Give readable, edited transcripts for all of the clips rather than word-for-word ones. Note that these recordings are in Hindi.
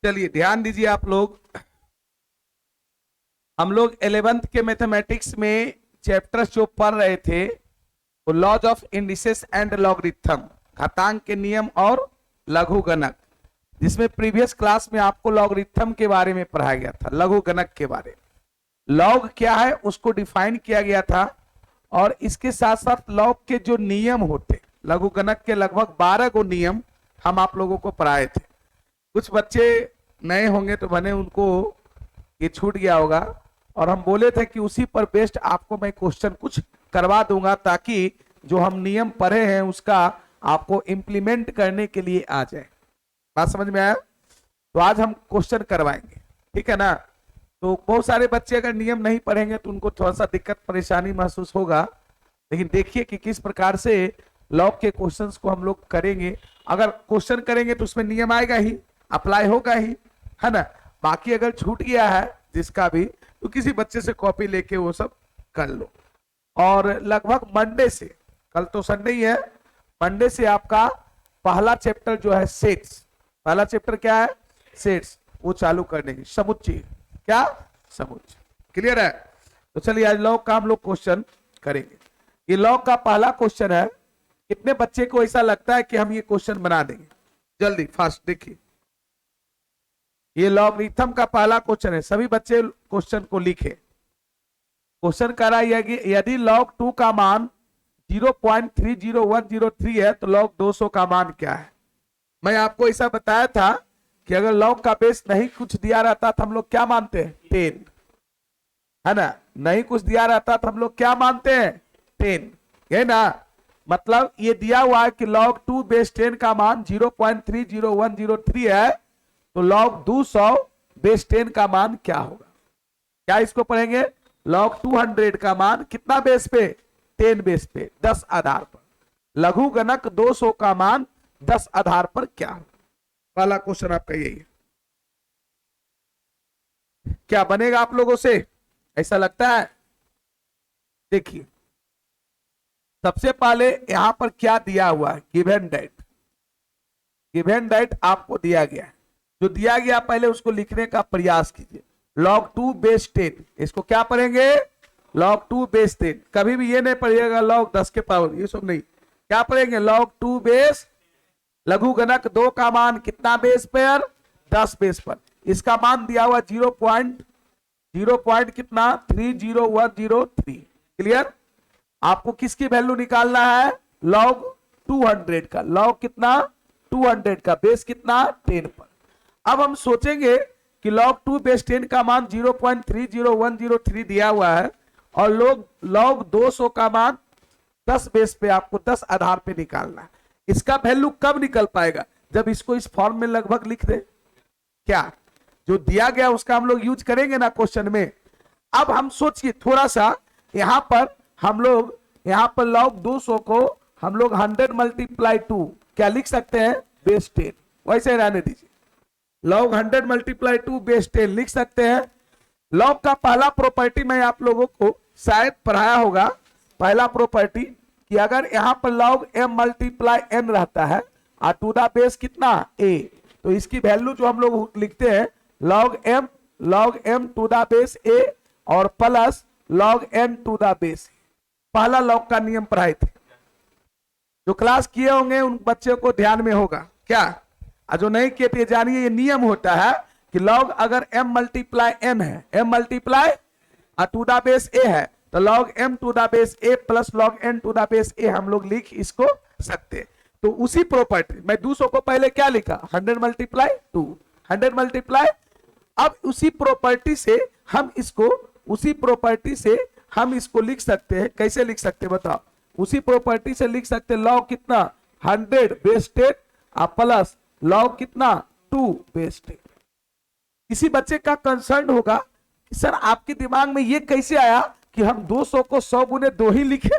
चलिए ध्यान दीजिए आप लोग। हम लोग 11th के मैथमेटिक्स में चैप्टर्स जो पढ़ रहे थे वो laws of indices and logarithm, घातांक के नियम और लघुगणक, जिसमें प्रीवियस क्लास में आपको लॉगरिथम के बारे में पढ़ाया गया था, लघुगणक के बारे में। लॉग क्या है उसको डिफाइन किया गया था और इसके साथ साथ लॉग के जो नियम होते, लघुगणक के लगभग 12 को नियम हम आप लोगों को पढ़ाए थे। कुछ बच्चे नए होंगे तो बने उनको ये छूट गया होगा और हम बोले थे कि उसी पर बेस्ड आपको मैं क्वेश्चन कुछ करवा दूंगा ताकि जो हम नियम पढ़े हैं उसका आपको इंप्लीमेंट करने के लिए आ जाए। बात समझ में आया? तो आज हम क्वेश्चन करवाएंगे, ठीक है ना। तो बहुत सारे बच्चे अगर नियम नहीं पढ़ेंगे तो उनको थोड़ा सा दिक्कत परेशानी महसूस होगा, लेकिन देखिए कि किस प्रकार से लॉग के क्वेश्चंस को हम लोग करेंगे। अगर क्वेश्चन करेंगे तो उसमें नियम आएगा ही, अप्लाई होगा ही, है ना। बाकी अगर छूट गया है जिसका भी तो किसी बच्चे से कॉपी लेके वो सब कर लो। और लगभग मंडे से, कल तो संडे ही है, मंडे से आपका पहला चैप्टर जो है सेट्स, पहला चैप्टर क्या है सेट्स, वो चालू कर देंगे। समुच्चय, क्या समुच्चय, क्लियर है। तो चलिए आज लॉग का हम लोग क्वेश्चन करेंगे। ये लॉग का पहला क्वेश्चन है। कितने बच्चे को ऐसा लगता है कि हम ये क्वेश्चन बना देंगे? जल्दी फास्ट देखिए, ये लॉगरिथम का पहला क्वेश्चन है। सभी बच्चे क्वेश्चन को लिखे। क्वेश्चन कह रहा है कि यदि log 2 का मान 0.30103 है तो log 200 का मान क्या है। मैं आपको ऐसा बताया था कि अगर log का बेस नहीं कुछ दिया रहता तो हम लोग क्या मानते हैं 10, है ना। नहीं कुछ दिया रहता तो हम लोग क्या मानते हैं 10, है ना। मतलब ये दिया हुआ है कि log 2 बेस 10 का मान 0.30103 है तो log 200 बेस 10 का मान क्या होगा। क्या इसको पढ़ेंगे? log 200 का मान कितना बेस पे 10 बेस पे 10 आधार पर। लघुगणक 200 का मान 10 आधार पर क्या होगा। पहला क्वेश्चन आपका यही है। क्या बनेगा आप लोगों से, ऐसा लगता है? देखिए सबसे पहले यहां पर क्या दिया हुआ है, गिवन डेट। गिवन डेट आपको दिया गया है, जो दिया गया पहले उसको लिखने का प्रयास कीजिए। log 2 बेस 10, इसको क्या पढ़ेंगे log 2 बेस 10। कभी भी ये नहीं पढ़िएगा log 10 के पावर, ये सब नहीं। क्या पढ़ेंगे log 2 बेस, लघुगणक 2 का मान कितना बेस पर 10 बेस पर। इसका मान दिया हुआ 0. कितना 30103। क्लियर। आपको किसकी वैल्यू निकालना है log 200 का। log कितना 200 का, बेस कितना 10 पर। अब हम सोचेंगे कि log 2 बेस 10 का मान 0.30103 दिया हुआ है और log 200 का मान 10 बेस पे, आपको 10 आधार पे निकालना है। इसका वैल्यू कब निकल पाएगा? जब इसको इस फॉर्म में लगभग लिख दे। क्या जो दिया गया उसका हम लोग यूज करेंगे ना क्वेश्चन में। अब हम सोचिए थोड़ा सा, यहां पर हम लोग यहां पर log 200 को हम लोग 100 मल्टीप्लाई 2 क्या लिख सकते हैं बेस 10, वैसे रहने दीजिए। log 100 मल्टीप्लाई 2 बेस 10 लिख सकते हैं। log का पहला प्रॉपर्टी मैं आप लोगों को शायद पढ़ाया होगा, पहला प्रॉपर्टी कि अगर यहां पर log m मल्टीप्लाई n रहता है और टू द बेस कितना a, तो इसकी वैल्यू जो हम लोग लिखते हैं log m to the base a और plus log n to the base. पहला log का नियम पढ़ाए थे, जो क्लास किए होंगे उन बच्चों को ध्यान में होगा। क्या जो नहीं किए थे जानिए, ये नियम होता है कि log अगर m मल्टीप्लाई n है, m multiply to the base a है तो log m to the base a plus log n to the base a हम लोग लिख इसको सकते। तो उसी प्रॉपर्टी मैं 200 को पहले क्या लिखा 100 मल्टीप्लाई 2, 100 मल्टीप्लाई। अब उसी प्रॉपर्टी से हम इसको लिख सकते हैं। कैसे लिख सकते हैं बताओ? उसी प्रॉपर्टी से लिख सकते हैं log कितना 100 बेस 10 प्लस log कितना 2 बेस 10। किसी बच्चे का कंसर्न होगा कि सर आपके दिमाग में ये कैसे आया कि हम 200 को 100 गुने 2 ही लिखे,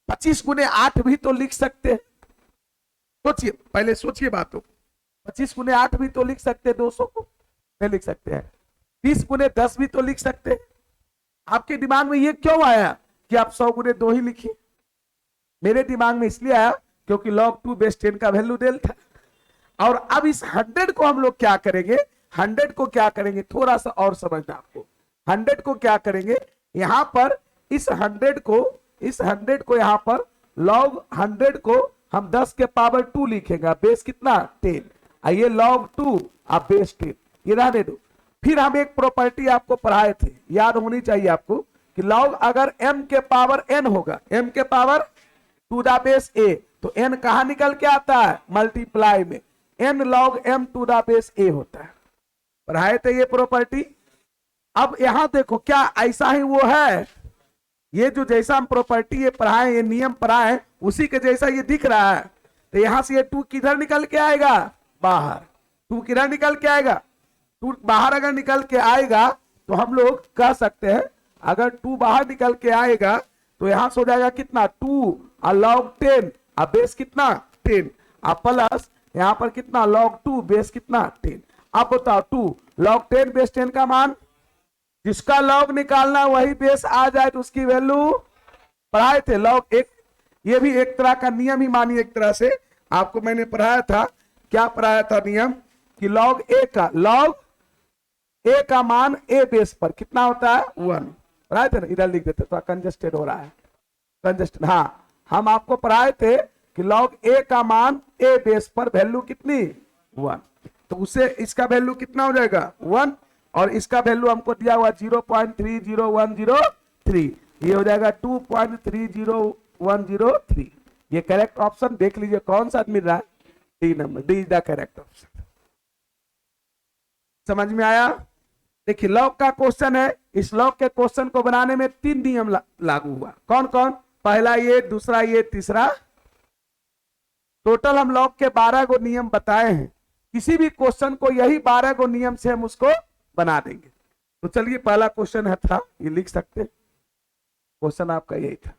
25 गुने 8 भी तो लिख सकते हैं। सोचिए, पहले सोचिए बातों। 25 गुने 8 भी तो लिख सकते हैं, 200 को नहीं लिख सकते हैं। 30 गुने 10 भी तो लिख सकते हैं। आपके दिमाग में ये क्यों आया कि आप 100 गुने 2 ही लिखिए? मेरे दिमाग में इसलिए आया क्योंकि log 2 बेस 10 का वैल्यू डेल था। और अब इस 100 को हम लोग क्या करेंगे, 100 को क्या करेंगे, थोड़ा सा और समझना आपको। 100 को क्या करेंगे, यहां पर इस 100 को यहां पर log 100 को हम 10 के पावर 2 लिखेंगे, बेस कितना 10, ये log 2 आप बेस 10, ये रहने दो। फिर हम एक प्रॉपर्टी आपको पढ़ाए थे, याद होनी चाहिए आपको, कि log अगर m के पावर n होगा, m के power to the base a, तो n कहां निकल के आता है, मल्टीप्लाई में, n log m to the base a होता है। पढ़ाए थे ये प्रॉपर्टी। अब यहां देखो क्या ऐसा ही वो है, ये जो जैसा हम प्रॉपर्टी ये पढ़ाए, ये नियम पढ़ाए, उसी के जैसा ये दिख रहा है। तो यहां से ये 2 किधर निकल के आएगा, बाहर। 2 किधर निकल के आएगा, 2 बाहर अगर निकल के आएगा तो हम लोग कह सकते हैं, अगर 2 बाहर निकल के आएगा तो यहां से हो जाएगा कितना 2 और log 10 और बेस कितना 10, और प्लस यहां पर कितना log 2 बेस कितना 10। अब बताओ 2 log 10 बेस 10 का मान, जिसका लॉग निकालना वही बेस आ जाए तो उसकी वैल्यू पढ़ाए थे लॉग एक, ये भी एक तरह का नियम ही मानिए, एक तरह से आपको मैंने पढ़ाया था। क्या पढ़ाया था नियम, कि लॉग ए का मान ए बेस पर कितना होता है 1, पढ़ाए थे ना, इधर लिख देते तो कंजस्टेड हो रहा है, कंजस्टेड। हाँ, हम आपको पढ़ाए थे कि लॉग ए का मान ए बेस पर वैल्यू कितनी 1, तो उससे इसका वैल्यू कितना हो जाएगा 1, और इसका वैल्यू हमको दिया हुआ 0.30103, ये हो जाएगा 2.30103। ये करेक्ट ऑप्शन देख लीजिए कौन सा मिल रहा है, D number, D is the correct option. समझ में आया। देखिए लॉग का क्वेश्चन है, इस लॉग के क्वेश्चन को बनाने में 3 नियम लागू हुआ, कौन कौन, पहला ये, दूसरा ये, तीसरा। टोटल हम लॉग के 12 गो नियम बताए हैं, किसी भी क्वेश्चन को यही 12 गो नियम से हम उसको बना देंगे। तो चलिए पहला क्वेश्चन है था, ये लिख सकते, क्वेश्चन आपका यही था।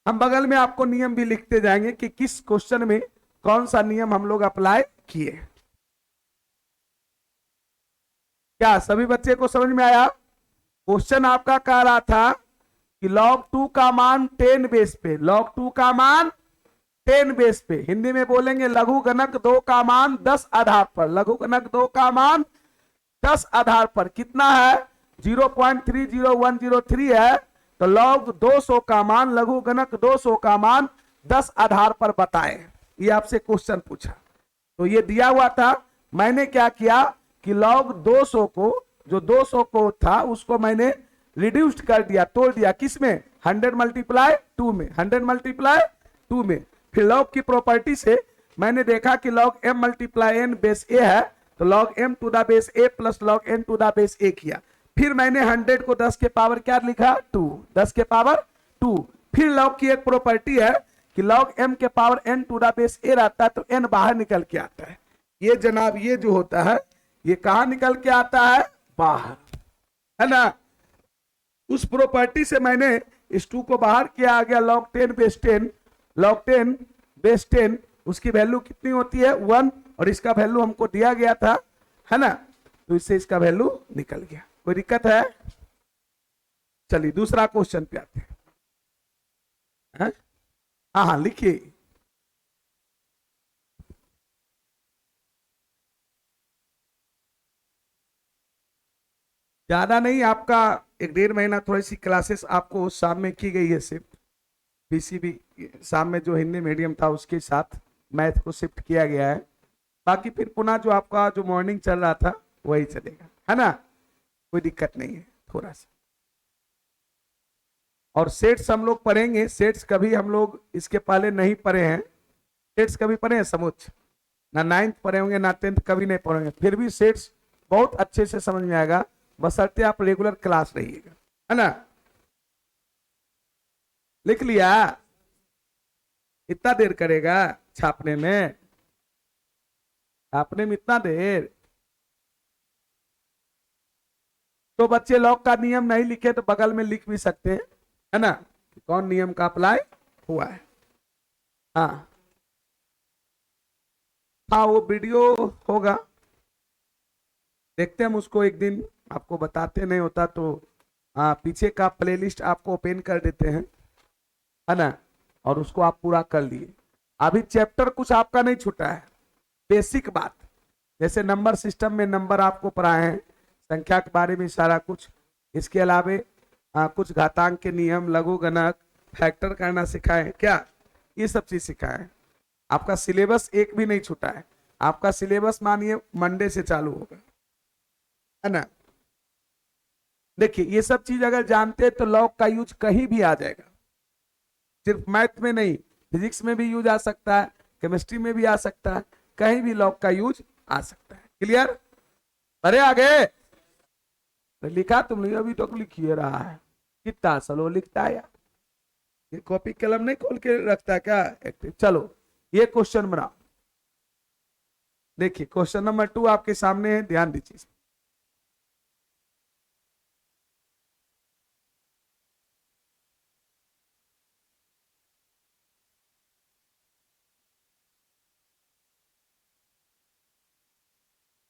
हम बगल में आपको नियम भी लिखते जाएंगे कि किस क्वेश्चन में कौन सा नियम हम लोग अप्लाई किए। क्या सभी बच्चे को समझ में आया। क्वेश्चन आपका कह रहा था कि log 2 का मान 10 बेस पे, log 2 का मान 10 बेस पे, हिंदी में बोलेंगे लघु गणक 2 का मान 10 आधार पर, लघु गणक 2 का मान 10 आधार पर कितना है 0.30103 है, तो log 200 का मान, लघु गणक 200 का मान 10 आधार पर बताएं। ये आपसे क्वेश्चन पूछा, तो ये दिया हुआ था। मैंने क्या किया कि log 200 को, जो 200 को था उसको मैंने रिड्यूस्ड कर दिया, तोड़ दिया, किसमें 100 मल्टीप्लाई 2 में, 100 मल्टीप्लाई 2 में। फिर log की प्रॉपर्टी से मैंने देखा कि log m multiply n base a है, तो log m to the base a plus log n to the base a किया। फिर मैंने 100 को 10 के पावर क्या लिखा 2, 10 के पावर 2। फिर log की एक प्रॉपर्टी है कि log m के power n to the base a रहता है, तो n बाहर निकल के आता है। ये जनाब ये जो होता है ये कहां निकल के आता है, बाहर, है ना। उस प्रॉपर्टी से मैंने इस 2 को बाहर किया, आ गया log 10 बेस 10, log 10 बेस 10, उसकी वैल्यू कितनी होती है 1, और इसका वैल्यू हमको दिया गया था, है ना, तो इससे इसका वैल्यू निकल गया। कोई दिक्कत है। चलिए दूसरा क्वेश्चन पे आते हैं। हाँ हाँ लिखिए। ज्यादा नहीं, आपका 1-1.5 महीना थोड़ी सी क्लासेस आपको शाम में की गई है शिफ्ट, पीसीबी शाम में जो हिंदी मीडियम था उसके साथ मैथ को शिफ्ट किया गया है। बाकी फिर पुनः जो आपका जो मॉर्निंग चल रहा था वही चलेगा, है ना, कोई दिक्कत नहीं है थोड़ा सा। और सेट्स हम लोग पढ़ेंगे, सेट्स कभी हम लोग इसके पहले नहीं पढ़े हैं, सेट्स कभी पढ़े हैं समुच्च, ना 9th पढ़े होंगे ना 10th, कभी नहीं पढ़ेंगे, फिर भी सेट्स बहुत अच्छे से समझ में आएगा, बशर्ते आप रेगुलर क्लास रहिएगा, है ना। लिख लिया, इतना देर करेगा छापने में, छापने में इतना देर। तो बच्चे लॉग का नियम नहीं लिखे तो बगल में लिख भी सकते हैं, है ना, कि कौन नियम का अप्लाई हुआ है। हाँ हाँ वो वीडियो होगा, देखते हैं हम उसको एक दिन, आपको बताते नहीं होता तो हाँ पीछे का प्लेलिस्ट आपको ओपन कर देते हैं, है ना, और उसको आप पूरा कर लिए। अभी चैप्टर कुछ आपका नहीं छूटा है, बेसिक बात, जैसे नंबर सिस्टम में नंबर आपको पढ़ाए हैं, संख्या के बारे में सारा कुछ, इसके अलावा कुछ घातांक के नियम, लघु गणक, फैक्टर करना सिखाए क्या, ये सब चीज सिखाए। आपका सिलेबस एक भी नहीं छूटा है, आपका सिलेबस मानिए मंडे से चालू होगा, है ना। देखिए ये सब चीज अगर जानते हैं तो लॉग का यूज कहीं भी आ जाएगा, सिर्फ मैथ में नहीं, फिजिक्स में भी यूज आ सकता है, केमिस्ट्री में भी आ सकता है, कहीं भी लॉग का यूज आ सकता है। क्लियर? अरे आगे तो लिखा तुम लोग अभी तक लिखिए रहा है, कितना स्लो लिखता है यार, ये कॉपी कलम नहीं खोल के रखता है क्या एक्टिव। चलो ये क्वेश्चन बनाओ, देखिए क्वेश्चन नंबर 2 आपके सामने है, ध्यान दीजिए।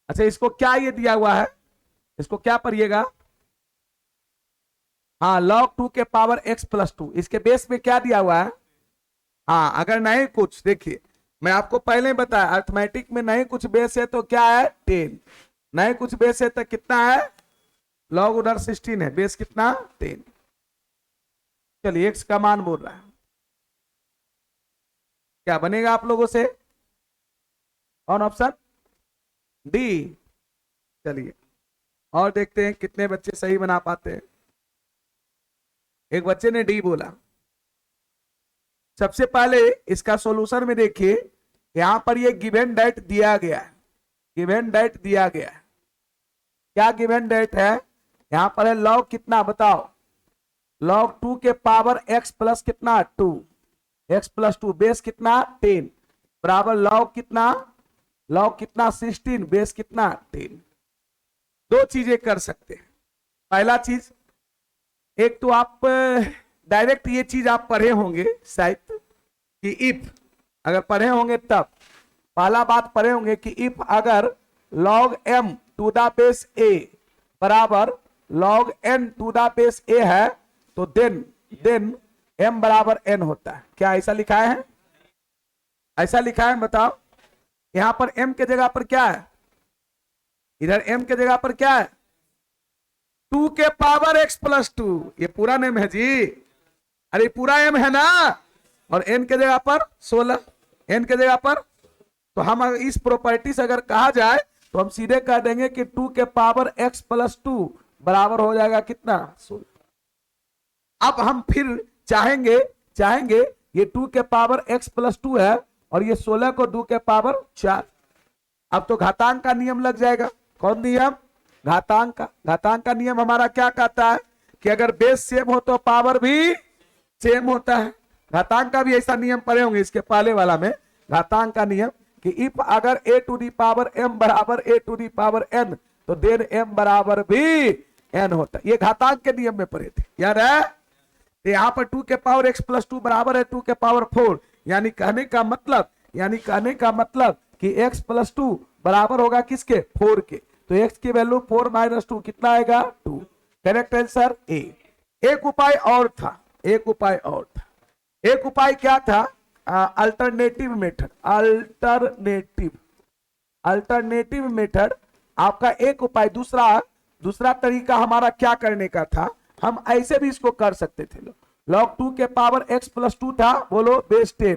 अच्छा इसको क्या ये दिया हुआ है, इसको क्या पढ़िएगा, हाँ log 2 के पावर x प्लस 2, इसके बेस में क्या दिया हुआ है। हाँ अगर नहीं कुछ, देखिए मैं आपको पहले बताया अर्थमेटिक में नहीं कुछ बेस है तो क्या है 10, नहीं कुछ बेस है तो कितना है, log उधर 16 है, बेस कितना 10। चलिए x का मान बोल रहा है, क्या बनेगा आप लोगों से, कौन ऑप्शन डी। चलिए और देखते हैं कितने बच्चे सही बना पाते हैं। एक बच्चे ने डी बोला। सबसे पहले इसका सॉल्यूशन में देखिए, यहां पर ये गिवन डेट दिया गया है, गिवन डेट दिया गया है, क्या गिवन डेट है, यहां पर है log कितना बताओ, log 2 के पावर x प्लस कितना 2, x प्लस 2, बेस कितना 10, बराबर log कितना, log कितना 16, बेस कितना 10। दो चीजें कर सकते हैं, पहला चीज, एक तो आप डायरेक्ट ये चीज आप पढ़े होंगे शायद कि इफ, अगर पढ़े होंगे तब, पहला बात पढ़े होंगे कि इफ अगर log m to the base a बराबर log n to the base a है तो देन m बराबर n होता है। क्या ऐसा लिखा है, ऐसा लिखा है बताओ, यहां पर m के जगह पर क्या है, इधर m के जगह पर क्या है 2 के पावर x प्लस 2, ये पूरा नेम है जी, अरे पूरा m है ना, और n के जगह पर 16, n के जगह पर, तो हम इस प्रॉपर्टी से अगर कहा जाए तो हम सीधे कह देंगे कि 2 के पावर x प्लस 2 बराबर हो जाएगा कितना 16। अब हम फिर चाहेंगे ये 2 के पावर x प्लस 2 है और ये 16 को 2 के पावर 4, अब तो घातांक का नियम लग जाएगा। कौन नियम, घातांक का। घातांक का नियम हमारा क्या कहता है कि अगर बेस सेम हो तो पावर भी सेम होता है। घातांक का भी ऐसा नियम पढ़े होंगे इसके पहले वाला में, घातांक का नियम कि इफ अगर a to the power m बराबर a to the power n तो देन m बराबर भी n होता है। ये घातांक के नियम में पढ़े थे, याद है। तो यहाँ पर 2 के पावर x प्लस 2 बराबर है 2 के पावर 4, यानी कहने का मतलब कि x प्लस 2 बराबर होगा किसके 4 के, तो x की वैल्यू 4 माइनस 2 कितना आएगा 2। Correct answer A. एक उपाय और था, एक उपाय क्या था, अल्टरनेटिव मेथड आपका एक उपाय। दूसरा तरीका हमारा क्या करने का था, हम ऐसे भी इसको कर सकते थे, log 2 के पावर x प्लस 2 था, बोलो बेस 10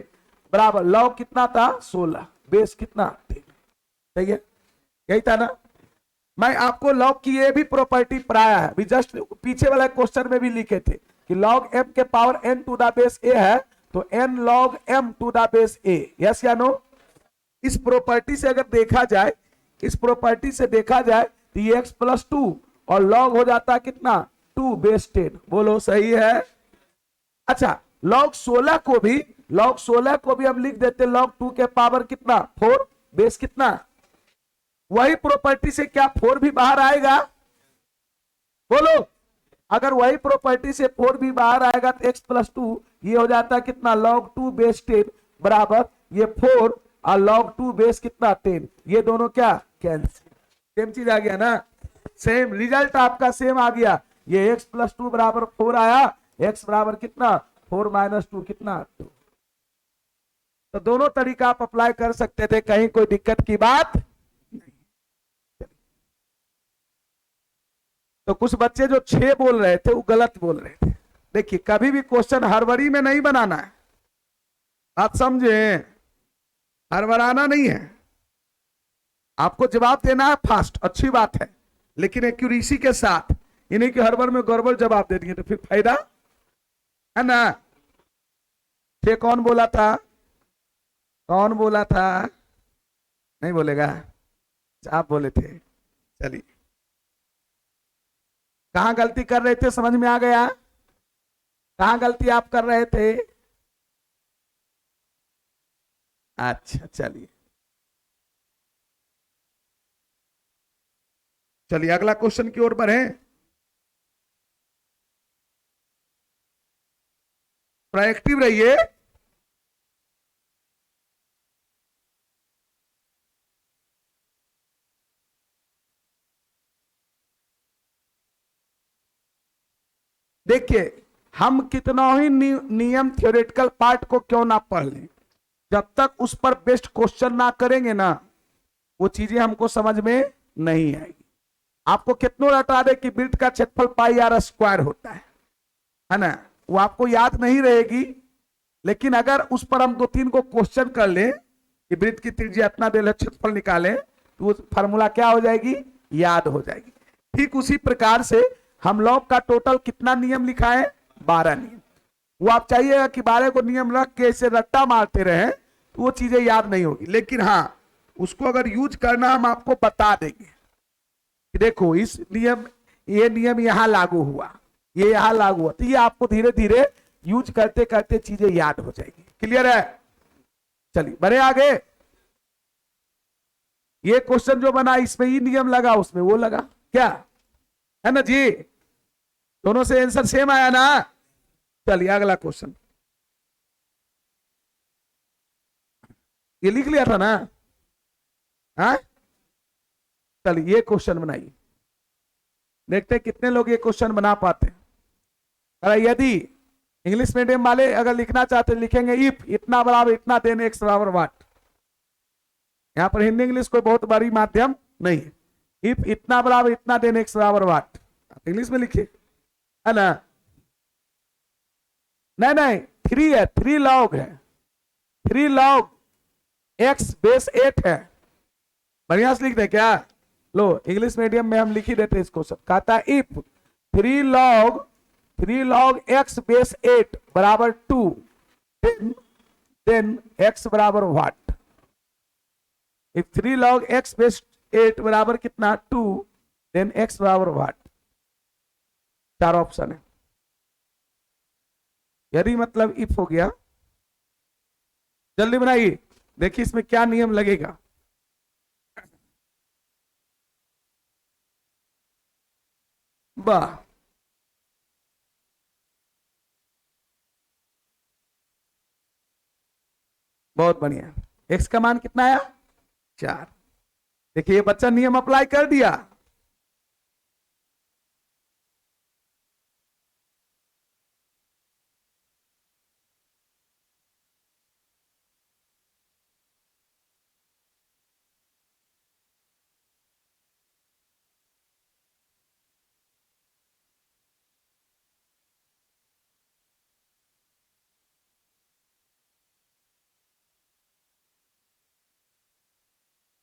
बराबर log कितना था 16, बेस कितना 10, सही है, यही था ना। मैं आपको log की ये भी प्रॉपर्टी पढ़ाया है, भी जस्ट पीछे वाला क्वेश्चन में भी लिखे थे कि log m के power n to the base a है तो n log m to the base a, yes या नो। इस प्रॉपर्टी से अगर देखा जाए, तो ये x प्लस 2 और log हो जाता है कितना 2 बेस 10, बोलो सही है। अच्छा log 16 को भी हम लिख देते log 2 के पावर कितना 4 बेस कितना, वही प्रॉपर्टी से क्या 4 भी बाहर आएगा, बोलो। अगर वही प्रॉपर्टी से 4 भी बाहर आएगा तो x प्लस 2 ये हो जाता है कितना log 2 बेस 10 बराबर ये 4 और log 2 बेस कितना 10, ये दोनों क्या कैंसिल, सेम चीज आ गया ना, सेम रिजल्ट आपका सेम आ गया। ये x प्लस 2 बराबर 4 आया, x बराबर कितना 4 माइनस 2 कितना 2। तो दोनों तरीका आप अप्लाई कर सकते थे, कहीं कोई दिक्कत की बात नहीं। तो कुछ बच्चे जो 6 बोल रहे थे वो गलत बोल रहे थे। देखिए कभी भी क्वेश्चन हड़बड़ी में नहीं बनाना है, आप समझे, हड़बड़ाना नहीं है। आपको जवाब देना है फास्ट, अच्छी बात है, लेकिन एक्यूरेसी के साथ। इन्हीं के हड़बड़ में गड़बड़ जवाब दे दिए तो फिर फायदा है ना। ये कौन बोला था, कौन बोला था, नहीं बोलेगा, आप बोले थे। चलिए कहां गलती कर रहे थे समझ में आ गया, कहां गलती आप कर रहे थे। अच्छा चलिए, चलिए अगला क्वेश्चन की ओर बढ़े। प्रोएक्टिव रहिए। देखिए हम कितना ही नियम थ्योरेटिकल पार्ट को क्यों ना पढ़ लें, जब तक उस पर बेस्ट क्वेश्चन ना करेंगे ना वो चीजें हमको समझ में नहीं आएगी। आपको कितनों रटा दे कि वृत्त का क्षेत्रफल पाई आर स्क्वायर होता है ना, वो आपको याद नहीं रहेगी। लेकिन अगर उस पर हम 2-3 को क्वेश्चन कर ले कि वृत्त की त्रिज्या इतना दे, क्षेत्रफल निकालें, तो वो फार्मूला क्या हो जाएगी, याद हो जाएगी। ठीक उसी प्रकार से हम लॉग का टोटल कितना नियम लिखा है, 12 नियम। वो आप चाहिएगा कि 12 को नियम रख के इसे रट्टा मारते रहे तो वो चीजें याद नहीं होगी। लेकिन हाँ उसको अगर यूज करना हम आपको बता देंगे कि देखो इस नियम, ये नियम यहां लागू हुआ, ये यहां लागू हुआ, तो ये आपको धीरे धीरे यूज करते करते चीजें याद हो जाएगी। क्लियर है। चलिए बढ़े आगे। ये क्वेश्चन जो बना इसमें ये नियम लगा, उसमें वो लगा, क्या है ना जी, दोनों से आंसर सेम आया ना। चलिए अगला क्वेश्चन, ये लिख लिया था ना, हाँ चलिए ये क्वेश्चन बनाइए, देखते हैं कितने लोग ये क्वेश्चन बना पाते हैं। अगर यदि इंग्लिश मीडियम वाले अगर लिखना चाहते लिखेंगे इफ इतना बराबर इतना देन एक्स बराबर वाट। यहां पर हिंदी इंग्लिश कोई बहुत बड़ी माध्यम नहीं है। इफ इतना बराबर इतना देन एक्स बराबर वाट, आप इंग्लिश में लिखिए, है ना। नहीं नहीं 3 है, 3 लॉग है, 3 लॉग एक्स बेस 8 है। बढ़िया से लिख दे क्या, लो इंग्लिश मीडियम में हम लिख ही देते इसको। सब कहता है इफ 3 लॉग एक्स बेस 8 बराबर 2 देन एक्स बराबर what. If 3 log x base 8 बराबर कितना 2 देन एक्स बराबर व्हाट। 4 ऑप्शन है। यदि मतलब इफ हो गया, जल्दी बनाइए, देखिए इसमें क्या नियम लगेगा। वाह बहुत बढ़िया। एक्स का मान कितना आया 4। देखिए ये बच्चा नियम अप्लाई कर दिया।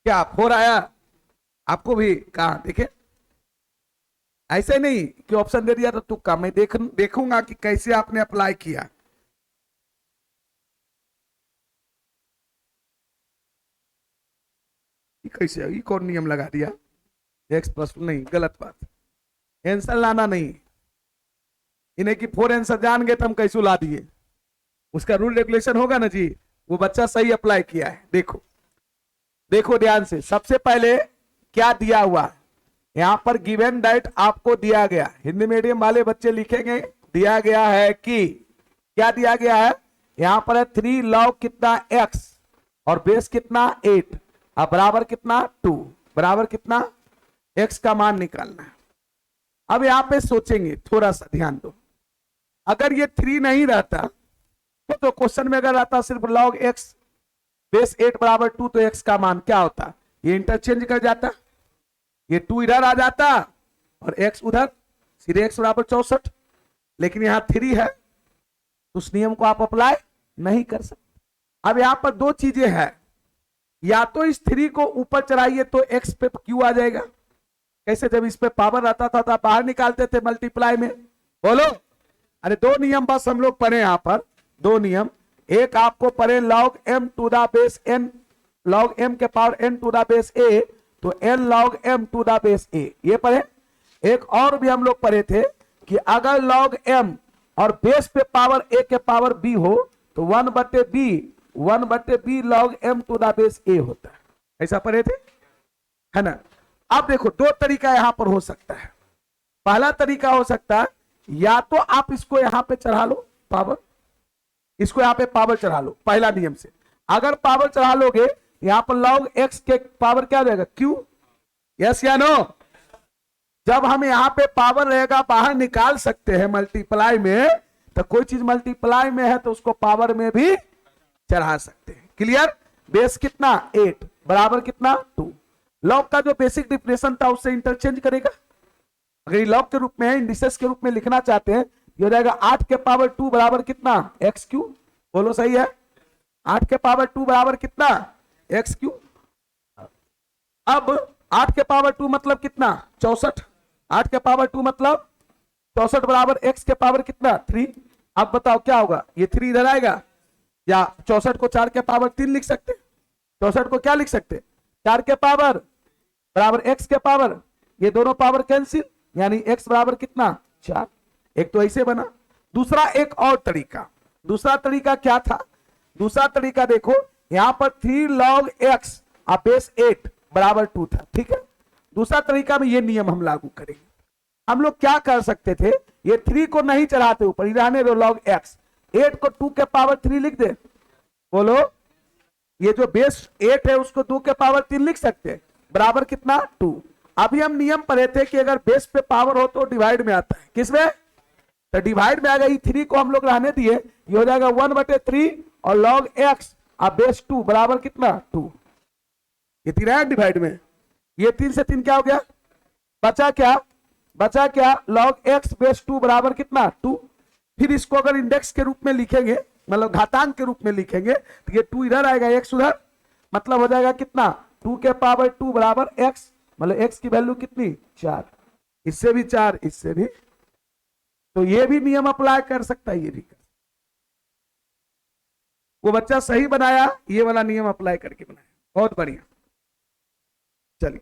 क्या 4 आया आपको भी, कहा देखे, ऐसे नहीं कि ऑप्शन दे दिया तो तुक्का, मैं देखूंगा कि कैसे आपने अप्लाई किया। कैसे ये कौन नियम लगा दिया, एक्स प्लस नहीं, गलत बात। आंसर लाना नहीं, इन्हें कि 4 आंसर जान गए तो हम कैसे ला दिए, उसका रूल रेगुलेशन होगा ना जी। वो बच्चा सही अप्लाई किया है। देखो देखो ध्यान से, सबसे पहले क्या दिया हुआ है यहां पर, गिवन दैट आपको दिया गया, हिंदी मीडियम वाले बच्चे लिखेंगे दिया गया है कि, क्या दिया गया है यहां पर है 3 लॉग कितना एक्स और बेस कितना 8 और बराबर कितना 2, बराबर कितना एक्स का मान निकालना है। अब यहां पे सोचेंगे, थोड़ा सा ध्यान दो, अगर ये 3 नहीं रहता तो क्वेश्चन में अगर रहता सिर्फ लॉग एक्स बेस 8 बराबर 2, तो x का मान क्या होता, ये इंटरचेंज कर जाता, ये 2 इधर आ जाता और x उधर, सीधे x बराबर 64। लेकिन यहां 3 है तो उस नियम को आप अप्लाई नहीं कर सकते। अब यहां पर दो चीजें हैं, या तो इस 3 को ऊपर चढ़ाइए तो x पे q आ जाएगा। कैसे, जब इस पे पावर रहता था तो आप बाहर निकालते थे मल्टीप्लाई में, बोलो। अरे दो नियम बस हम लोग पढ़े यहां पर, दो नियम। एक आपको पढ़े log m to the base n, log m के power n to the base a, तो n log m to the base a, ये पढ़े। एक और भी हम लोग पढ़े थे कि अगर log m और बेस पे पावर a के पावर b हो तो 1/b log m to the base a होता है, ऐसा पढ़े थे, है ना। अब देखो दो तरीका यहां पर हो सकता है। पहला तरीका हो सकता है, या तो आप इसको यहां पे चढ़ा लो पावर, इसको यहां पे पावर चढ़ा लो पहला नियम से। अगर पावर चढ़ा लोगे यहां पर log x के पावर क्या हो जाएगा, q, यस या नो। जब हम यहां पे पावर रहेगा बाहर निकाल सकते हैं मल्टीप्लाई में, तो कोई चीज मल्टीप्लाई में है तो उसको पावर में भी चढ़ा सकते हैं। क्लियर। बेस कितना 8 बराबर कितना 2, लॉग का जो बेसिक डिफिनेशन था उससे इंटरचेंज करेगा। अगर ये लॉग के रूप में है, इंडिसेस के रूप में लिखना चाहते हैं, ये हो जाएगा 8 के पावर 2 बराबर कितना एक्स क्यू, बोलो सही है। 8 के पावर 2 बराबर कितना एक्स क्यू। अब 8 के पावर 2 मतलब कितना 64, 8 के पावर 2 मतलब 64 बराबर एक्स के पावर कितना 3। अब बताओ क्या होगा, ये 3 इधर आएगा, या 64 को 4 के पावर 3 लिख सकते, 64 को क्या लिख सकते 4 के पावर बराबर x के पावर, ये दोनों पावर कैंसिल, यानी x बराबर कितना 4। एक तो ऐसे बना। दूसरा एक और तरीका, दूसरा तरीका क्या था, दूसरा तरीका देखो, यहां पर 3 log x और बेस 8 बराबर 2 था, ठीक है। दूसरा तरीका में ये नियम हम लागू करेंगे। हम लोग क्या कर सकते थे, ये 3 को नहीं चढ़ाते ऊपर, रहने दो log x, 8 को 2 के पावर 3 लिख दे, बोलो। ये जो बेस 8 है उसको 2 के पावर 3 लिख सकते हैं, बराबर कितना 2। अभी हम नियम पढ़े थे कि अगर बेस पे पावर हो तो डिवाइड में आता है, किसमें, तो डिवाइड में आएगा। ये 3 को हम लोग रहने दिए, ये हो जाएगा 1/3 और log x और बेस 2 बराबर कितना 2। ये 3 आया डिवाइड में, ये 3 से 3 क्या हो गया, बचा क्या, बचा क्या log x बेस 2 बराबर कितना 2। फिर इसको अगर इंडेक्स के रूप में लिखेंगे, मतलब घातांक के रूप में लिखेंगे, तो ये 2 इधर आएगा x उधर, मतलब हो जाएगा कितना 2 के पावर 2 बराबर x, मतलब x की वैल्यू कितनी 4, इससे भी 4, इससे भी। तो ये भी नियम अप्लाई कर सकता है, ये भी कर। वो बच्चा सही बनाया, ये वाला नियम अप्लाई करके बनाया, बहुत बढ़िया। चलिए,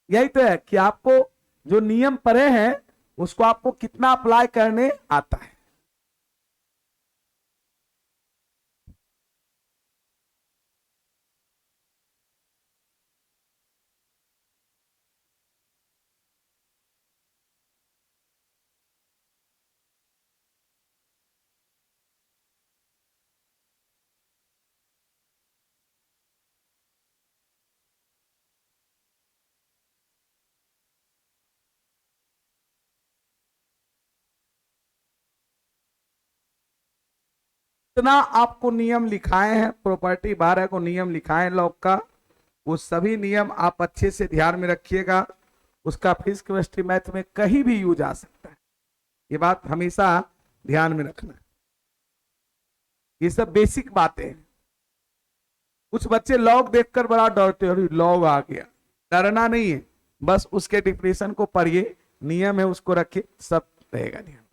यही तो है कि आपको जो नियम पढ़े हैं उसको आपको कितना अप्लाई करने आता है। जितना आपको नियम लिखाए हैं, प्रॉपर्टी 12 को नियम लिखाए लॉग का, वो सभी नियम आप अच्छे से ध्यान में रखिएगा। उसका फिजिक्स केमिस्ट्री मैथ में कहीं भी यूज आ सकता है, ये बात हमेशा ध्यान में रखना। ये सब बेसिक बातें हैं। कुछ बच्चे लॉग देखकर बड़ा डरते हैं, लॉग आ गया, डरना नहीं है, बस उसके डिफिनेशन को पढ़िए, नियम है उसको रखिए, सब रहेगा ध्यान।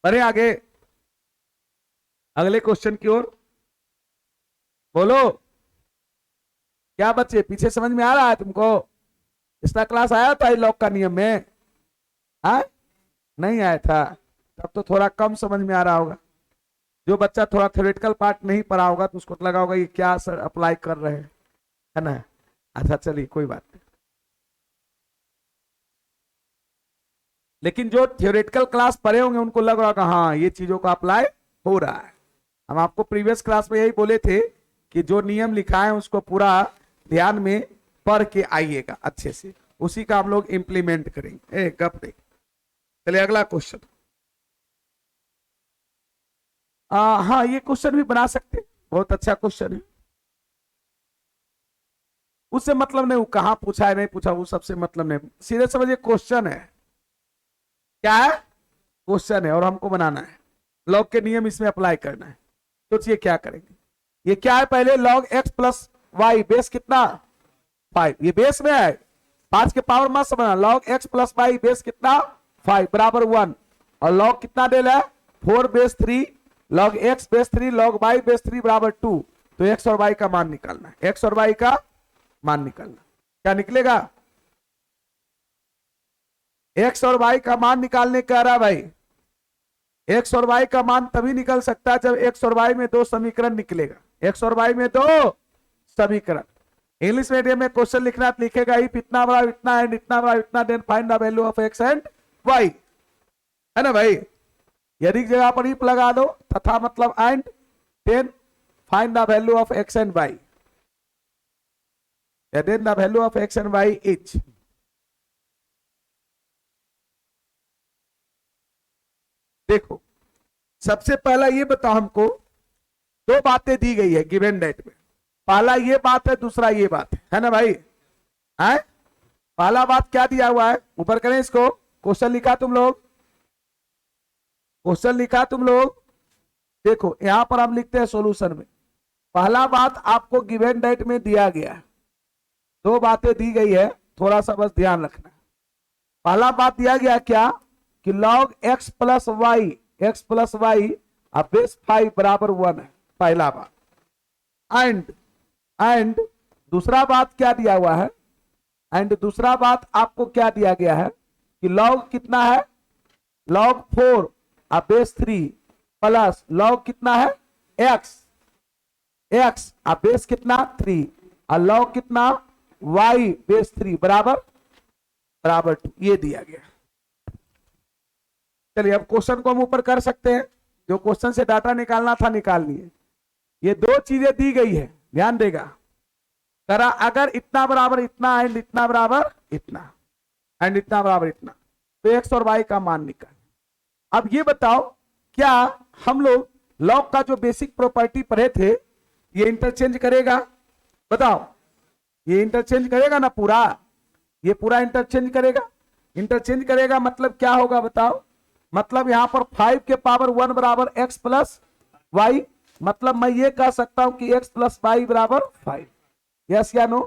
बढ़े आगे अगले क्वेश्चन की ओर, बोलो। क्या बच्चे पीछे समझ में आ रहा है तुमको, इसका क्लास आया था लॉग का नियम में, हाँ नहीं आया था, तब तो थोड़ा कम समझ में आ रहा होगा। जो बच्चा थोड़ा थ्योरेटिकल पार्ट नहीं पढ़ा होगा तो उसको लगा होगा ये क्या सर अप्लाई कर रहे हैं, है ना। अच्छा चलिए कोई बात नहीं, लेकिन जो थ्योरेटिकल क्लास पढ़े होंगे उनको लग रहा होगा हाँ ये चीजों का अप्लाई हो रहा है। हम आपको प्रीवियस क्लास में यही बोले थे कि जो नियम लिखा है उसको पूरा ध्यान में पढ़ के आइएगा अच्छे से, उसी का हम लोग इंप्लीमेंट करेंगे। गप नहीं। चलिए अगला क्वेश्चन। हाँ ये क्वेश्चन भी बना सकते, बहुत अच्छा क्वेश्चन है। उससे मतलब नहीं, वो कहाँ पूछा है नहीं पूछा वो सबसे मतलब नहीं, सीधे समझिए क्वेश्चन है। क्या है? क्वेश्चन है और हमको बनाना है, लॉग के नियम इसमें अप्लाई करना है। सोचिए क्या करेंगे। ये क्या है? पहले log x plus y, base कितना 5, ये बेस में है, 5 के पावर मत समझना। Log x plus y base कितना 5 बराबर 1, और लॉग कितना दे रहा है 4 base 3, log x base 3 log y base 3 बराबर 2। तो एक्स और वाई का मान निकालना है, एक्स और वाई का मान निकालना। क्या निकलेगा? एक्स और वाई का मान निकालने कह रहा भाई। एक्स और वाई का मान तभी निकल सकता है जब एक्स और वाई में दो समीकरण निकलेगा, एक्स और वाई में दो समीकरण। इंग्लिश मीडियम में क्वेश्चन लिखना लिखेगा इफ इतना बड़ा इतना एंड इतना बड़ा इतना, then find the value of x and y, है ना भाई? यदि जगह पर इफ लगा दो तथा मतलब and, then find the value of x and y, then the value of x and y is. देखो सबसे पहला ये बताओ हमको, दो बातें दी गई है गिवन डेट में। पहला ये बात है, दूसरा ये बात है ना भाई? है पहला बात क्या दिया हुआ है, ऊपर करें इसको, क्वेश्चन लिखा तुम लोग, क्वेश्चन लिखा तुम लोग। देखो यहां पर हम लिखते हैं सॉल्यूशन में। पहला बात आपको गिवन डेट में दिया गया है, दो बातें दी गई है, थोड़ा सा बस ध्यान रखना। पहला बात दिया गया क्या कि log x plus y, x plus y अब बेस 5 बराबर 1 है, पहला बात। एंड दूसरा बात क्या दिया हुआ है, एंड दूसरा बात आपको क्या दिया गया है कि log कितना है, log 4 अब बेस 3 प्लस log कितना है x, x अब बेस कितना 3 और log कितना y बेस 3 बराबर 2, ये दिया गया। चलिए अब क्वेश्चन को हम ऊपर कर सकते हैं, जो क्वेश्चन से डाटा निकालना था निकाल लिए। ये दो चीजें दी गई है, ध्यान देगा करा, अगर इतना बराबर इतना एंड इतना बराबर इतना एंड इतना बराबर इतना, तो एक्स और वाई का मान निकाल। अब ये बताओ क्या हम लोग लॉग का जो बेसिक प्रॉपर्टी पढ़े थे ये इंटरचेंज करेगा? बताओ ये इंटरचेंज करेगा ना पूरा, ये पूरा इंटरचेंज करेगा। इंटरचेंज करेगा मतलब क्या होगा बताओ? मतलब यहां पर 5 के पावर 1 बराबर x प्लस वाई, मतलब मैं ये कह सकता हूं कि x प्लस वाई बराबर 5, यस या नो?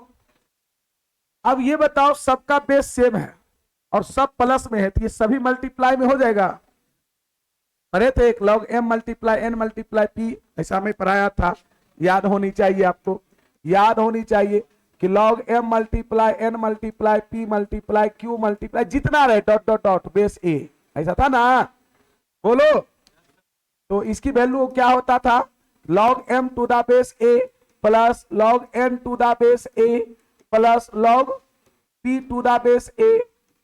अब ये बताओ सबका बेस सेम है और सब प्लस में है, तो ये सभी मल्टीप्लाई में हो जाएगा। पढ़े थे एक log m multiply n multiply p, ऐसा मैं पढ़ाया था, याद होनी चाहिए आपको, याद होनी चाहिए कि log m multiply n multiply p multiply q multiply जितना रहे dot dot dot base a, ऐसा था ना? बोलो। तो इसकी वैल्यू क्या होता था? log m to the base a plus log n to the base a plus log p to the base a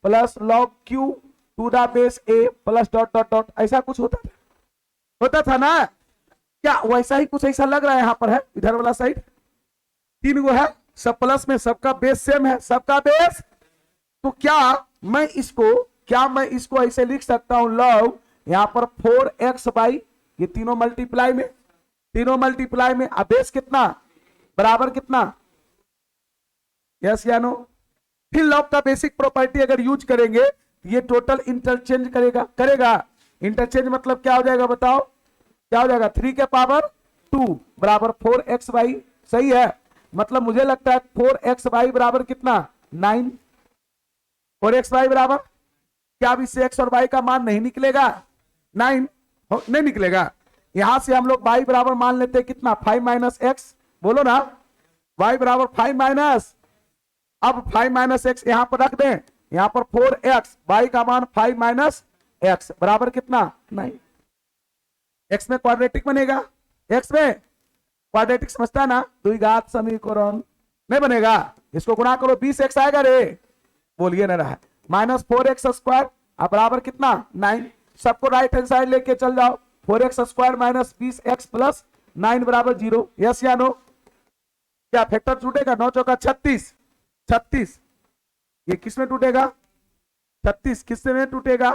plus log q to the base a plus dot dot dot, ऐसा कुछ होता था ना? क्या वैसा ही कुछ ऐसा लग रहा है यहाँ पर है, इधर वाला साइड 3 गो है, सब प्लस में, सबका बेस सेम है, सबका बेस। तो क्या मैं इसको ऐसे लिख सकता हूं, लॉग यहां पर 4x बाई, ये तीनों मल्टीप्लाई में, अब बेस कितना बराबर कितना, यस या नो? फिर लॉग का बेसिक प्रॉपर्टी अगर यूज करेंगे ये टोटल इंटरचेंज करेगा। इंटरचेंज मतलब क्या हो जाएगा बताओ? क्या हो जाएगा? 3 के पावर 2 बराबर 4x बाई, सही है? मतलब मुझे लगता है 4x बाई बराबर कितना 9, 4x बाई बराबर, क्या अब इससे x और y का मान नहीं निकलेगा? 9 नहीं निकलेगा। यहां से हम लोग y बराबर मान लेते हैं कितना 5 माइनस एक्स, बोलो ना, y बराबर 5 माइनस, अब 5 माइनस एक्स यहां पर रख दें, यहां पर 4x, y का मान 5 माइनस एक्स बराबर कितना 9। x में क्वाड्रेटिक बनेगा, x में क्वाड्रेटिक समझता है ना, द्विघात समीकरण नहीं बनेगा, इसको गुणा करो 20x आएगा रे, बोलिए ना रहा है, माइनस 4x स्क्वायर अब बराबर कितना 9, सबको राइट हैंड साइड लेके चल जाओ, 4x square minus 20x plus 9 बराबर 0, यस या नो? क्या फैक्टर टूटेगा? 9 चौका 36, ये किस में टूटेगा? 36 किस में टूटेगा?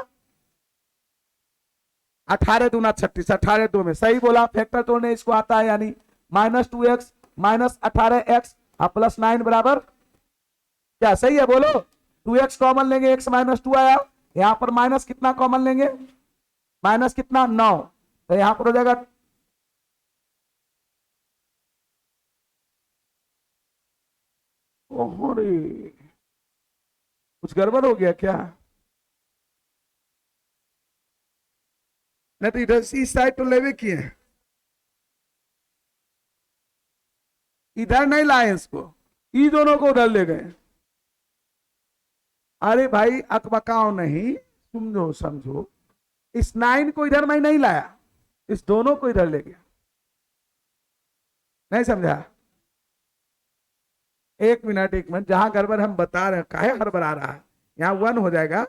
18 दूना 36, 18 2 में, सही बोला। फैक्टर तोड़ने इसको आता है यानी -2x -18x प्लस 9 बराबर क्या सही है बोलो। 2x कॉमन लेंगे, x -2 आया, यहां पर माइनस कितना कॉमन लेंगे, माइनस कितना 9, तो यहां पर हो जाएगा ओहो रे, कुछ गड़बड़ हो गया क्या। नहीं तो इधर इस साइड तो लेवे किए हैं, इधर नहीं लाए इसको, ई दोनों को उधर ले गए। अरे भाई अकबकाओ नहीं, समझो समझो, इस 9 को इधर मैं नहीं लाया, इस दोनों को इधर ले गया, नहीं समझा। एक मिनट एक मिनट, जहां गड़बड़ हम बता रहे हैं, काहे हड़बड़ा आ रहा है, यहाँ 1 हो जाएगा।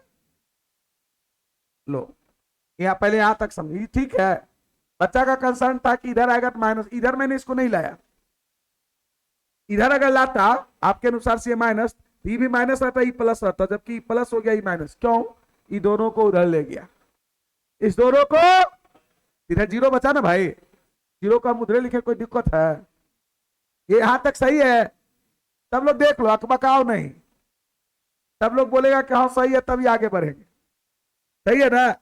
लो, यहाँ पहले यहां तक समझिए, ठीक है। बच्चा का कंसर्न था कि इधर आएगा तो माइनस, इधर मैंने इसको नहीं लाया, इधर अगर लाता आपके अनुसार से माइनस, ई भी माइनस रहता, ई प्लस रहता, जबकि प्लस हो गया, ई माइनस, क्यों, ई दोनों को उधर ले गया, इस दोनों को इधर जीरो बचा ना भाई, जीरो का मुद्रे लिखे कोई दिक्कत है, ये यहां तक सही है। सब लोग देख लो, अकबकाओ नहीं, सब लोग बोलेगा कि हाँ सही है तभी आगे बढ़ेंगे, सही है ना,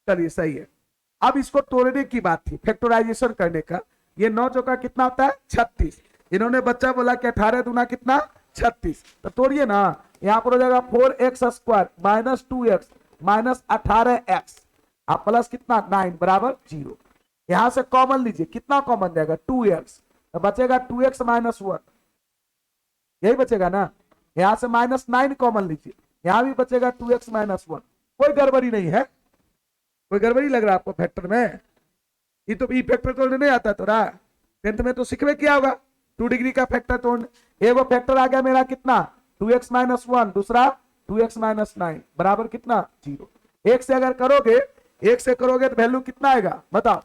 चलिए सही है। अब इसको तोड़ने की बात थी, फैक्टराइजेशन करने का, ये 9 चौका कितना होता है 36, इन्होंने बच्चा बोला कि 18 दूना कितना 36, तो तोड़िए ना, यहां पर हो जाएगा 4x² -2x -18x प्लस कितना 9 बराबर 0, यहां से कॉमन लीजिए, कितना कॉमन जाएगा 2x, तो बचेगा 2x -1, यही बचेगा ना, यहां से -9 कॉमन लीजिए, यहां भी बचेगा 2x -1, कोई गड़बड़ी नहीं है, कोई गड़बड़ी लग रहा है आपको फैक्टर में, ये तो ई फैक्टर तोड़ने नहीं आता तो रहा, 10th में तो सीखवे किया होगा 2 डिग्री का फैक्टर तोड़ने। एगो फैक्टर आ गया मेरा कितना 2x -1, दूसरा 2x -9 बराबर कितना 0, एक से अगर करोगे, एक से करोगे तो वैल्यू कितना आएगा बताओ,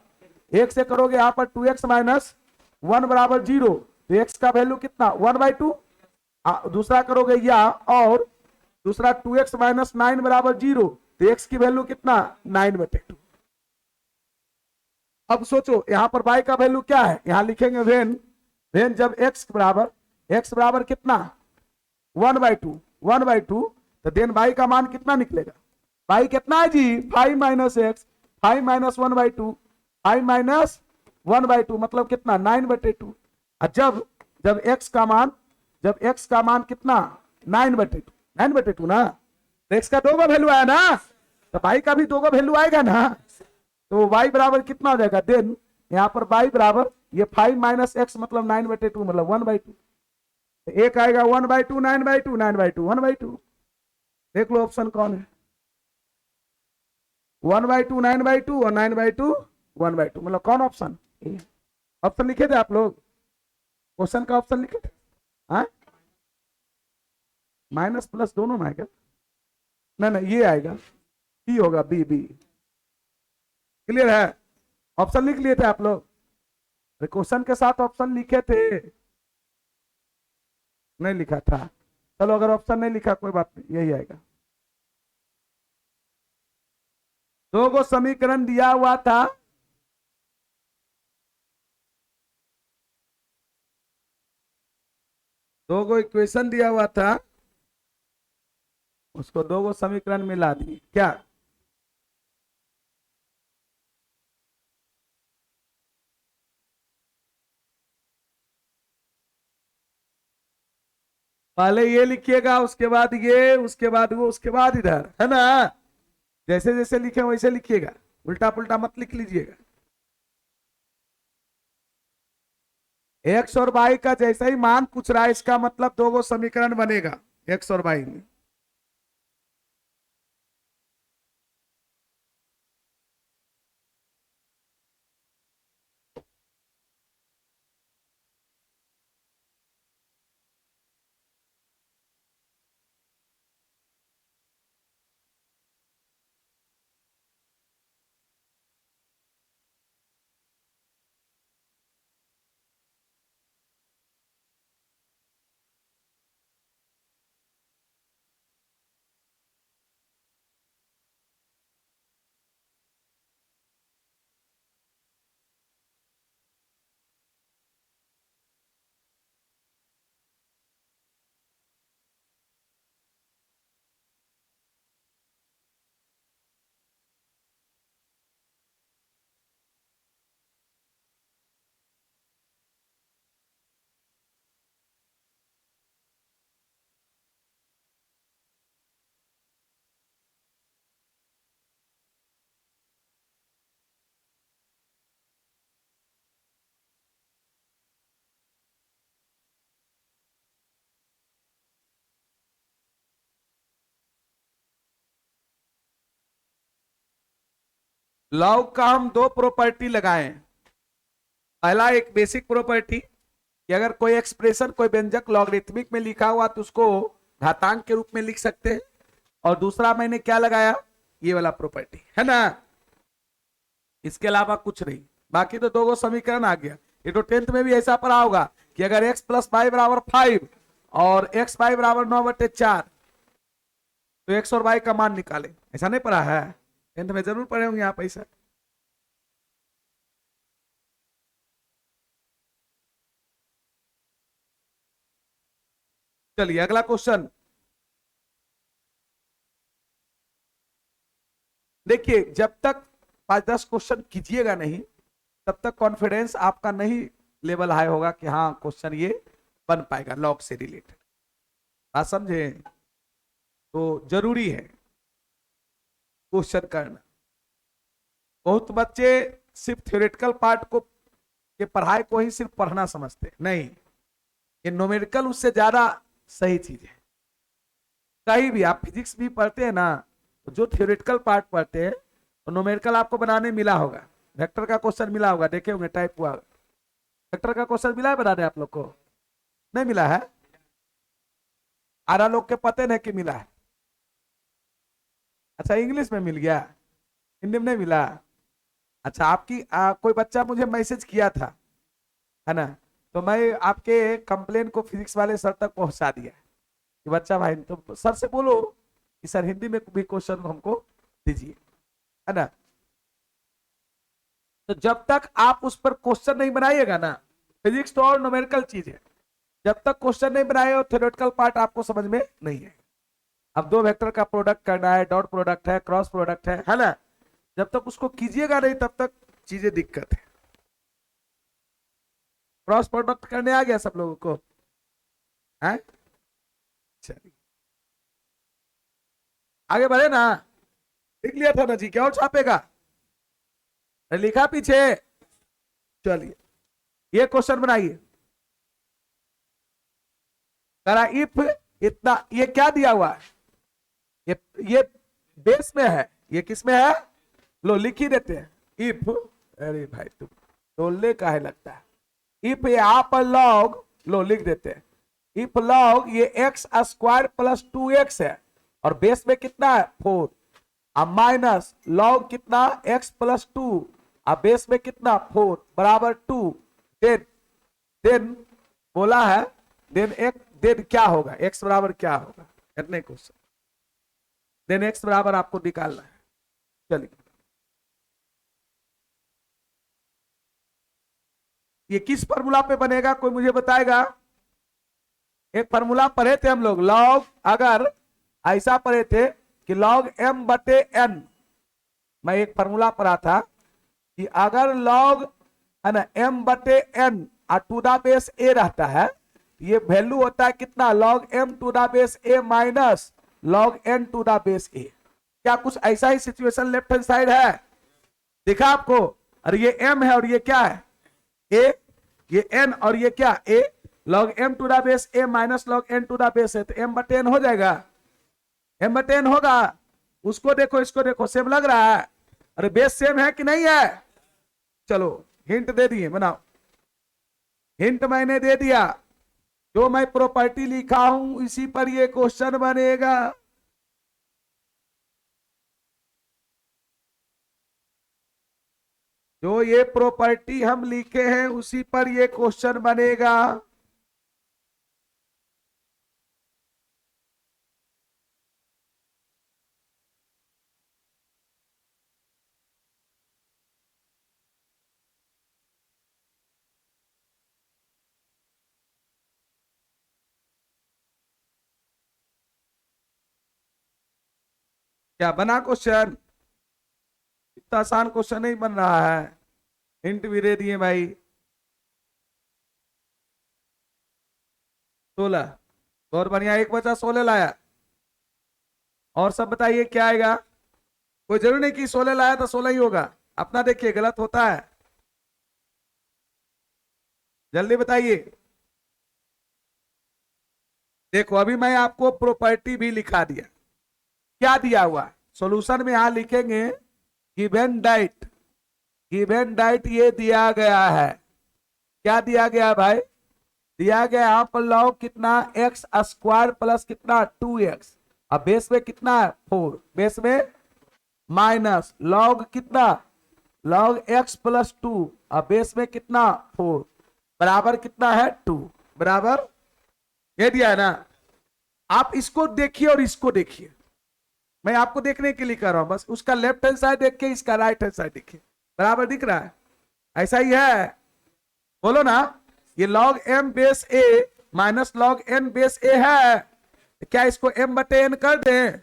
एक से करोगे यहां पर 2x -1 बराबर 0, तो x का वैल्यू कितना 1/2, दूसरा करोगे या और दूसरा 2x -9 बराबर 0, तो x की वैल्यू कितना 9/2। अब सोचो यहां पर y का वैल्यू क्या है, यहां लिखेंगे वेन, वेन जब x बराबर कितना 1/2, 1/2, तो देन y का मान कितना निकलेगा, y कितना है जी 5 - x, 5 -1/2, 5 -1/2 मतलब कितना 9/2, और जब जब x का मान, जब x का मान कितना 9/2, 9/2 ना, तो x का 2 का वैल्यू आया ना, तो y का भी 2 का वैल्यू आएगा ना, तो y बराबर कितना हो जाएगा, देन यहाँ पर y बराबर ये 5 - x मतलब 9/2 मतलब 1/2, एक आएगा 1/2 9/2 9/2 1/2, देख लो ऑप्शन कौन है, 1/2 9/2 और 9/2 1/2 मतलब कौन ऑप्शन, ऑप्शन लिखे थे आप लोग, क्वेश्चन का ऑप्शन लिखे थे, हाँ माइनस प्लस दोनों में आएगा, नहीं नहीं ये आएगा, बी होगा, बी बी, क्लियर है, ऑप्शन लिख लिए थे आप लोग, क्वेश्चन के साथ ऑप्शन लिखे थे, नहीं लिखा था, चलो अगर ऑप्शन नहीं लिखा कोई बात नहीं, यही आएगा। दो गो समीकरण दिया हुआ था, दो गो इक्वेशन दिया हुआ था, उसको दो गो समीकरण मिला दिए क्या, पहले ये लिखिएगा, उसके बाद ये, उसके बाद वो, उसके बाद इधर, है ना, जैसे जैसे लिखे वैसे लिखिएगा, उल्टा पुल्टा मत लिख लीजिएगा। एक्स और वाई का जैसा ही मान पूछ रहा है, इसका मतलब दो गो समीकरण बनेगा एक्स और वाई में, लॉग का हम दो प्रॉपर्टी लगाए हैं। पहला एक बेसिक प्रॉपर्टी कि अगर कोई एक्सप्रेशन कोई व्यंजक लॉगरिथमिक में लिखा हुआ तो उसको घातांक के रूप में लिख सकते हैं। और दूसरा मैंने क्या लगाया, ये वाला प्रॉपर्टी है ना, इसके अलावा कुछ नहीं। बाकी तो दो समीकरण आ गया। ये तो 10th में भी ऐसा पढ़ा होगा कि अगर x प्लस वाई बराबर 5 और x वाई बराबर 9/4 तो x और y का मान निकाले। ऐसा नहीं पढ़ा है? 10th में जरूर पढ़े होंगे आप ऐसा। चलिए अगला क्वेश्चन देखिए। जब तक 5-10 क्वेश्चन कीजिएगा नहीं तब तक कॉन्फिडेंस आपका नहीं लेवल हाई होगा कि हाँ क्वेश्चन ये बन पाएगा लॉग से रिलेटेड। बात समझे? तो जरूरी है क्वेश्चन करना। बहुत बच्चे सिर्फ थ्योरेटिकल पार्ट को के पढ़ाई को ही सिर्फ पढ़ना समझते नहीं। ये न्यूमेरिकल उससे ज्यादा सही चीज है। कहीं भी आप फिजिक्स भी पढ़ते हैं ना, तो जो थ्योरेटिकल पार्ट पढ़ते हैं तो न्यूमेरिकल आपको बनाने मिला होगा। वेक्टर का क्वेश्चन मिला होगा, देखे होंगे, टाइप हुआ। वेक्टर का क्वेश्चन मिला है बनाने आप लोग को? नहीं मिला है? आरा लोग के पते नहीं कि मिला है। अच्छा इंग्लिश में मिल गया, हिंदी में नहीं मिला। अच्छा आपकी कोई बच्चा मुझे मैसेज किया था, है ना, तो मैं आपके कंप्लेन को फिजिक्स वाले सर तक पहुंचा दिया कि बच्चा भाई तो सर से बोलो कि सर हिंदी में भी क्वेश्चन हमको दीजिए, है ना। तो जब तक आप उस पर क्वेश्चन नहीं बनाइएगा ना, फिजिक्स तो और न्यूमेरिकल चीज है, जब तक क्वेश्चन नहीं बनाए और थ्योरेटिकल पार्ट आपको समझ में नहीं है। अब दो वेक्टर का प्रोडक्ट करना है, डॉट प्रोडक्ट है, क्रॉस प्रोडक्ट है ना, जब तक उसको कीजिएगा नहीं तब तक चीजें दिक्कत है। क्रॉस प्रोडक्ट करने आ गया सब लोगों को? है चलिए आगे बढ़े ना। लिख लिया था ना जी, क्या और छापेगा? लिखा पीछे? चलिए ये क्वेश्चन बनाइए। करा इफ इतना, ये क्या दिया हुआ है? ये बेस में है, ये किस में है? लो लिख ही देते हैं। इफ, अरे भाई तुम टोलने का है लगता है। इफ यहां पर लॉग, लो लिख देते हैं। इफ लॉग ये एक्स स्क्वायर प्लस 2x है और बेस में कितना है 4, अब माइनस लॉग कितना x प्लस 2 अब बेस में कितना 4 बराबर 2, देन बोला है देन क्या होगा, x बराबर क्या होगा करने क्वेश्चन। देन x बराबर आपको निकालना है। चलिए ये किस फॉर्मूला पे बनेगा, कोई मुझे बताएगा? एक फॉर्मूला पढ़े थे हम लोग, लॉग, अगर ऐसा पढ़े थे कि लॉग m बटे n। मैं एक फॉर्मूला पढ़ा था कि अगर लॉग है ना m बटे n to the base a रहता है, ये वैल्यू होता है कितना, log m to the base a minus log n to the base a। क्या कुछ ऐसा ही सिचुएशन लेफ्ट हैंड साइड है? दिखा आपको? और ये m है और ये क्या है a, ये n और ये क्या a, log m to the base a minus log n to the base है, तो m बटे n हो जाएगा। m बटे n होगा। उसको देखो इसको देखो, सेम लग रहा है? अरे बेस सेम है कि नहीं है? चलो हिंट दे दिए, बनाओ। हिंट मैंने दे दिया, जो मैं प्रॉपर्टी लिखा हूं इसी पर ये क्वेश्चन बनेगा। जो ये प्रॉपर्टी हम लिखे हैं उसी पर ये क्वेश्चन बनेगा। क्या बना क्वेश्चन? इतना आसान क्वेश्चन नहीं बन रहा है। हिंट भी दे दिए भाई। 16, बहुत बढ़िया, एक बचा 16 लाया। और सब बताइए क्या आएगा? कोई जरूरी नहीं कि 16 लाया तो 16 ही होगा, अपना देखिए गलत होता है। जल्दी बताइए। देखो अभी मैं आपको प्रॉपर्टी भी लिखा दिया। क्या दिया हुआ सॉल्यूशन में यहां लिखेंगे गिवन डाइट, गिवन डाइट ये दिया गया है। क्या दिया गया भाई? दिया गया यहां पर लॉग कितना, एक्स स्क्वायर प्लस कितना 2x, अब बेस में कितना है 4, बेस में माइनस लॉग कितना, लॉग x प्लस 2, अब बेस में कितना 4, बराबर कितना है 2, बराबर ये दिया है ना। आप इसको देखिए और इसको देखिए, मैं आपको देखने के लिए कर रहा हूं बस, उसका लेफ्ट हैंड साइड देख के इसका राइट हैंड साइड देखिए, बराबर दिख रहा है? ऐसा ही है, बोलो ना। ये log m base a minus log n base a है, क्या इसको m बटे n कर दें?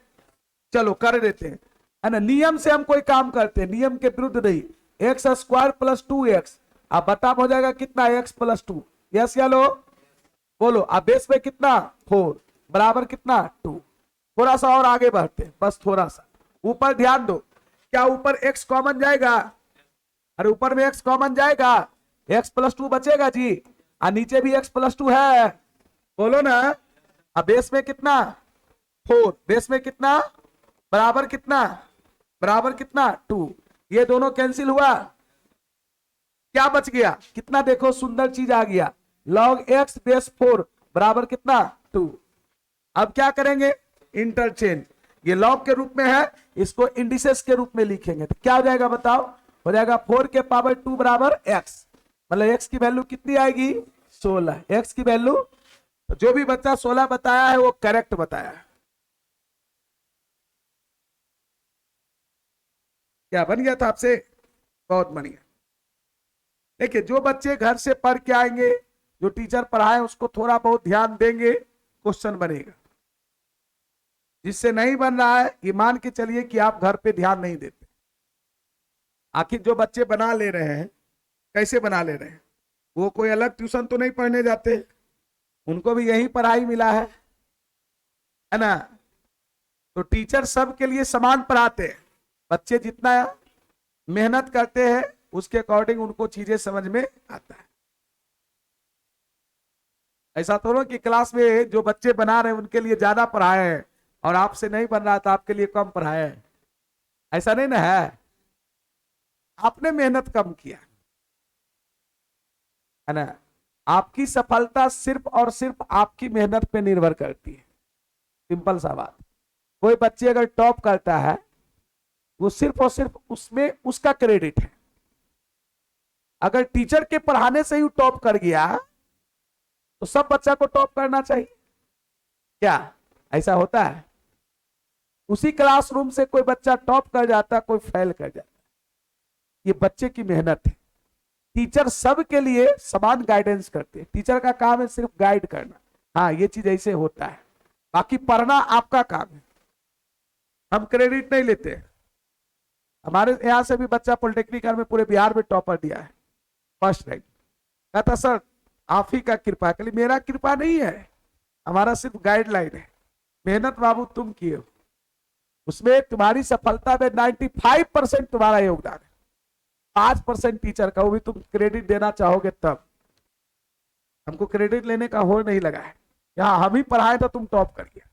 चलो कर देते हैं, है ना। नियम से हम कोई काम करते हैं, नियम के विरुद्ध नहीं। एक्स स्क्वायर प्लस 2x, अब बता हो जाएगा कितना, x प्लस 2, यस या लो, बोलो। अब बेस में कितना 4, बराबर कितना 2। थोड़ा सा और आगे बढ़ते हैं, बस थोड़ा सा ऊपर ध्यान दो, क्या ऊपर x कॉमन जाएगा? अरे ऊपर में x कॉमन जाएगा, x प्लस 2 बचेगा जी, और नीचे भी x प्लस 2 है, बोलो ना। अब बेस में कितना 4, बेस में कितना, बराबर कितना, बराबर कितना 2, ये दोनों कैंसिल हुआ, क्या बच गया कितना, देखो सुंदर चीज आ गया, log x बेस 4 बराबर कितना 2। अब क्या करेंगे, इंटरचेंज, ये लॉग के रूप में है, इसको इंडिसेस के रूप में लिखेंगे, तो क्या हो जाएगा बताओ? हो जाएगा 4 के पावर 2 बराबर x, मतलब x की वैल्यू कितनी आएगी 16, x की वैल्यू, तो जो भी बच्चा 16 बताया है वो करेक्ट बताया है। क्या बन गया था आपसे? बहुत बढ़िया। देखिए जो बच्चे घर से पढ़ के आएंगे, जो टीचर पढ़ाए उसको थोड़ा बहुत ध्यान देंगे, क्वेश्चन बनेगा। जिससे नहीं बन रहा है ये मान के चलिए कि आप घर पे ध्यान नहीं देते। आखिर जो बच्चे बना ले रहे हैं, कैसे बना ले रहे हैं? वो कोई अलग ट्यूशन तो नहीं पढ़ने जाते, उनको भी यही पढ़ाई मिला है ना। तो टीचर सबके लिए समान पढ़ाते हैं, बच्चे जितना मेहनत करते हैं उसके अकॉर्डिंग उनको चीजें समझ में आता है। ऐसा थोड़ा कि क्लास में जो बच्चे बना रहे हैं उनके लिए ज्यादा पढ़ाए हैं और आपसे नहीं बन रहा था आपके लिए कम पढ़ाए हैं, ऐसा नहीं ना है। आपने मेहनत कम किया है ना। आपकी सफलता सिर्फ और सिर्फ आपकी मेहनत पे निर्भर करती है, सिंपल सा बात। कोई बच्चे अगर टॉप करता है वो सिर्फ और सिर्फ उसमें उसका क्रेडिट है। अगर टीचर के पढ़ाने से ही टॉप कर गया तो सब बच्चा को टॉप करना चाहिए क्या? ऐसा होता है? उसी क्लासरूम से कोई बच्चा टॉप कर जाता, कोई फेल कर जाता। ये बच्चे की मेहनत है। टीचर सब के लिए समान गाइडेंस करते हैं, टीचर का काम है सिर्फ गाइड करना, हाँ ये चीज ऐसे होता है, बाकी पढ़ना आपका काम है, हम क्रेडिट नहीं लेते। हमारे यहां से भी बच्चा पॉलिटेक्निकल में पूरे बिहार में टॉपर दिया है, फर्स्ट रैंक। कहता सर आप ही का कृपा, कल मेरा कृपा नहीं है, हमारा सिर्फ गाइडलाइन है। मेहनत बाबू तुम किए हो, उसमें तुम्हारी सफलता में 95% तुम्हारा योगदान है, 5% टीचर का, वो भी तुम क्रेडिट देना चाहोगे तब। हमको क्रेडिट लेने का हो नहीं लगा है, यहाँ हम ही पढ़ाए तो तुम टॉप कर गया।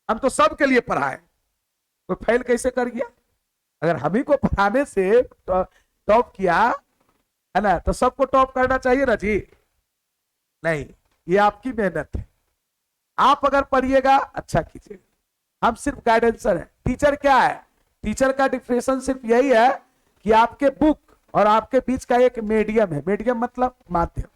हम तो सबके लिए पढ़ाए, कोई फेल कैसे कर गया? अगर हम ही को पढ़ाने से टॉप किया है ना, तो सबको टॉप करना चाहिए ना जी? नहीं, ये आपकी मेहनत है। आप अगर पढ़िएगा अच्छा कीजिएगा, हम सिर्फ गाइडेंसर है। टीचर क्या है? टीचर का डिफिनेशन सिर्फ यही है कि आपके बुक और आपके बीच का एक मीडियम है। मीडियम मतलब माध्यम।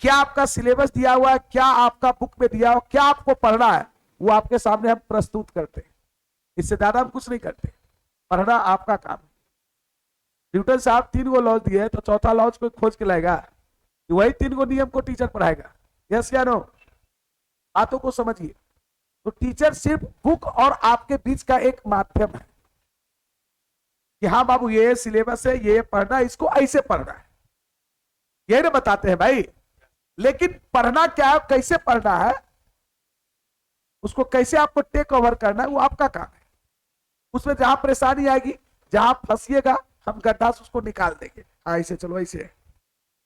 क्या आपका सिलेबस दिया हुआ है, क्या आपका बुक में दिया हुआ, क्या आपको पढ़ना है, वो आपके सामने हम प्रस्तुत करते हैं, इससे ज्यादा हम कुछ नहीं करते। पढ़ना आपका काम है। न्यूटन साहब 3 गो लॉज दिए, तो चौथा लॉज कोई खोज के लाएगा? वही 3 गो नियम को टीचर पढ़ाएगा, यस या नो? बातों को समझिए। तो टीचर सिर्फ बुक और आपके बीच का एक माध्यम है कि हाँ बाबू ये सिलेबस है, ये पढ़ना, इसको ऐसे पढ़ना है, ये ना बताते हैं भाई। लेकिन पढ़ना क्या है, कैसे पढ़ना है, उसको कैसे आपको टेक ओवर करना है, वो आपका काम है। उसमें जहां परेशानी आएगी, जहां फंसिएगा, हम गड्ढा से उसको निकाल देंगे, हाँ ऐसे चलो ऐसे,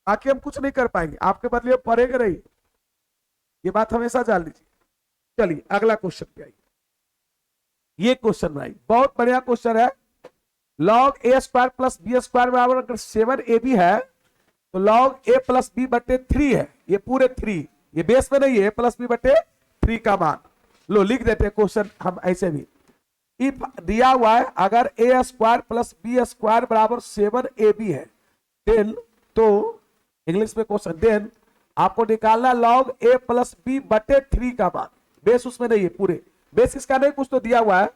बाकी हम कुछ नहीं कर पाएंगे, आपके बदले पढ़ेगा नहीं। ये बात हमेशा जान लीजिए। चलिए अगला क्वेश्चन पे आइए। ये क्वेश्चन भाई बहुत बढ़िया क्वेश्चन है, लॉग ए स्क्वायर प्लस बी स्क्वायर बराबर अगर 7ab है तो लॉग ए प्लस बी बटे 3 है, ये पूरे 3, ये बेस में नहीं है, प्लस बी बटे 3 का मान। लो लिख देते हैं क्वेश्चन हम ऐसे भी। इफ दिया हुआ है अगर ए स्क्वायर प्लस बी स्क्वायर बराबर 7ab है देन, तो इंग्लिश में क्वेश्चन, देन आपको निकालना लॉग ए प्लस बी बटे 3 का मान। बेस उसमें नहीं है, पूरे बेस इसका नहीं, कुछ तो दिया हुआ है,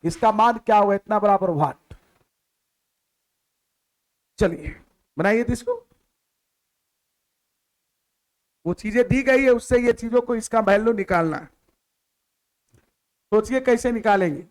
इसका मान क्या होगा, इतना बराबर वाट। चलिए बनाइए तो इसको, वो चीजें दी गई है उससे ये चीजों को इसका वैल्यू निकालना है। सोचिए कैसे निकालेंगे।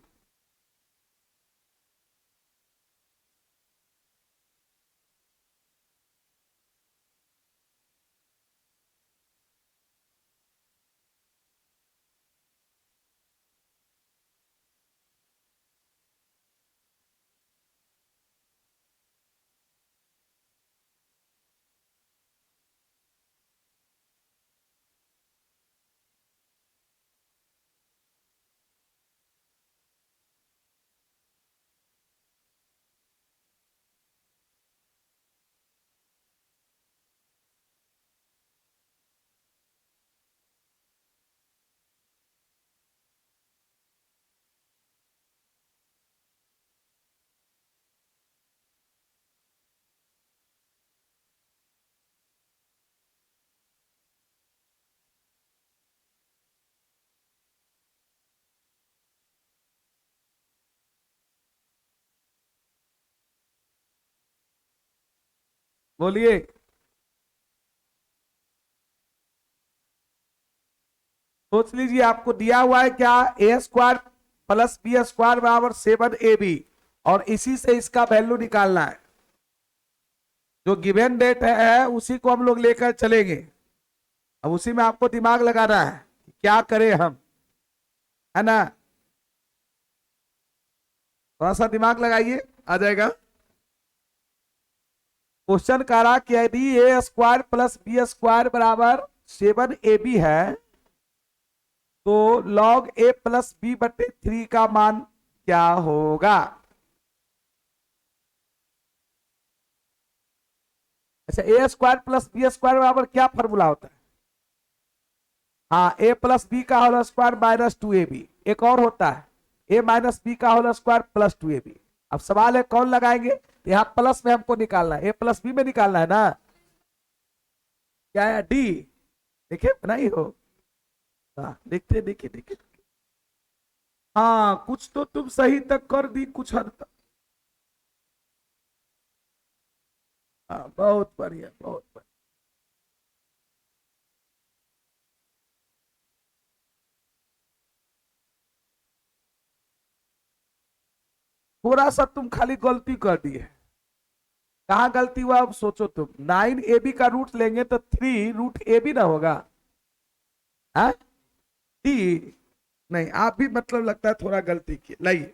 बोलिए। सोच लीजिए आपको दिया हुआ है क्या, ए स्क्वायर प्लस बी स्क्वायर बराबर 7ab, और इसी से इसका वैल्यू निकालना है। जो गिवन डेट है उसी को हम लोग लेकर चलेंगे। अब उसी में आपको दिमाग लगाना है क्या करें हम, है ना। थोड़ा सा दिमाग लगाइए, आ जाएगा। क्वेश्चन कह रहा कि यदि ए स्क्वायर प्लस बी स्क्वायर बराबर 7ab है तो लॉग ए प्लस बी बटे 3 का मान क्या होगा। अच्छा, ए स्क्वायर प्लस बी स्क्वायर बराबर क्या फॉर्मूला होता है, हाँ, ए प्लस बी का होल स्क्वायर माइनस 2ab। एक और होता है ए माइनस बी का होल स्क्वायर प्लस 2ab। अब सवाल है कौन लगाएंगे, तो यहाँ प्लस में हमको निकालना है, ए प्लस बी में निकालना है ना। क्या है, डी। देखिए बनाई हो, हाँ देखते देखिए देखिए। हाँ कुछ तो तुम सही तक कर दी, कुछ हद तक। हाँ बहुत बढ़िया, बहुत बढ़िया। थोड़ा सा तुम खाली गलती कर दी है। कहाँ गलती हुआ अब सोचो तुम, 9ab का रूट लेंगे तो 3√ab ना होगा, हाँ डी। नहीं आप भी मतलब लगता है थोड़ा गलती की, लाइए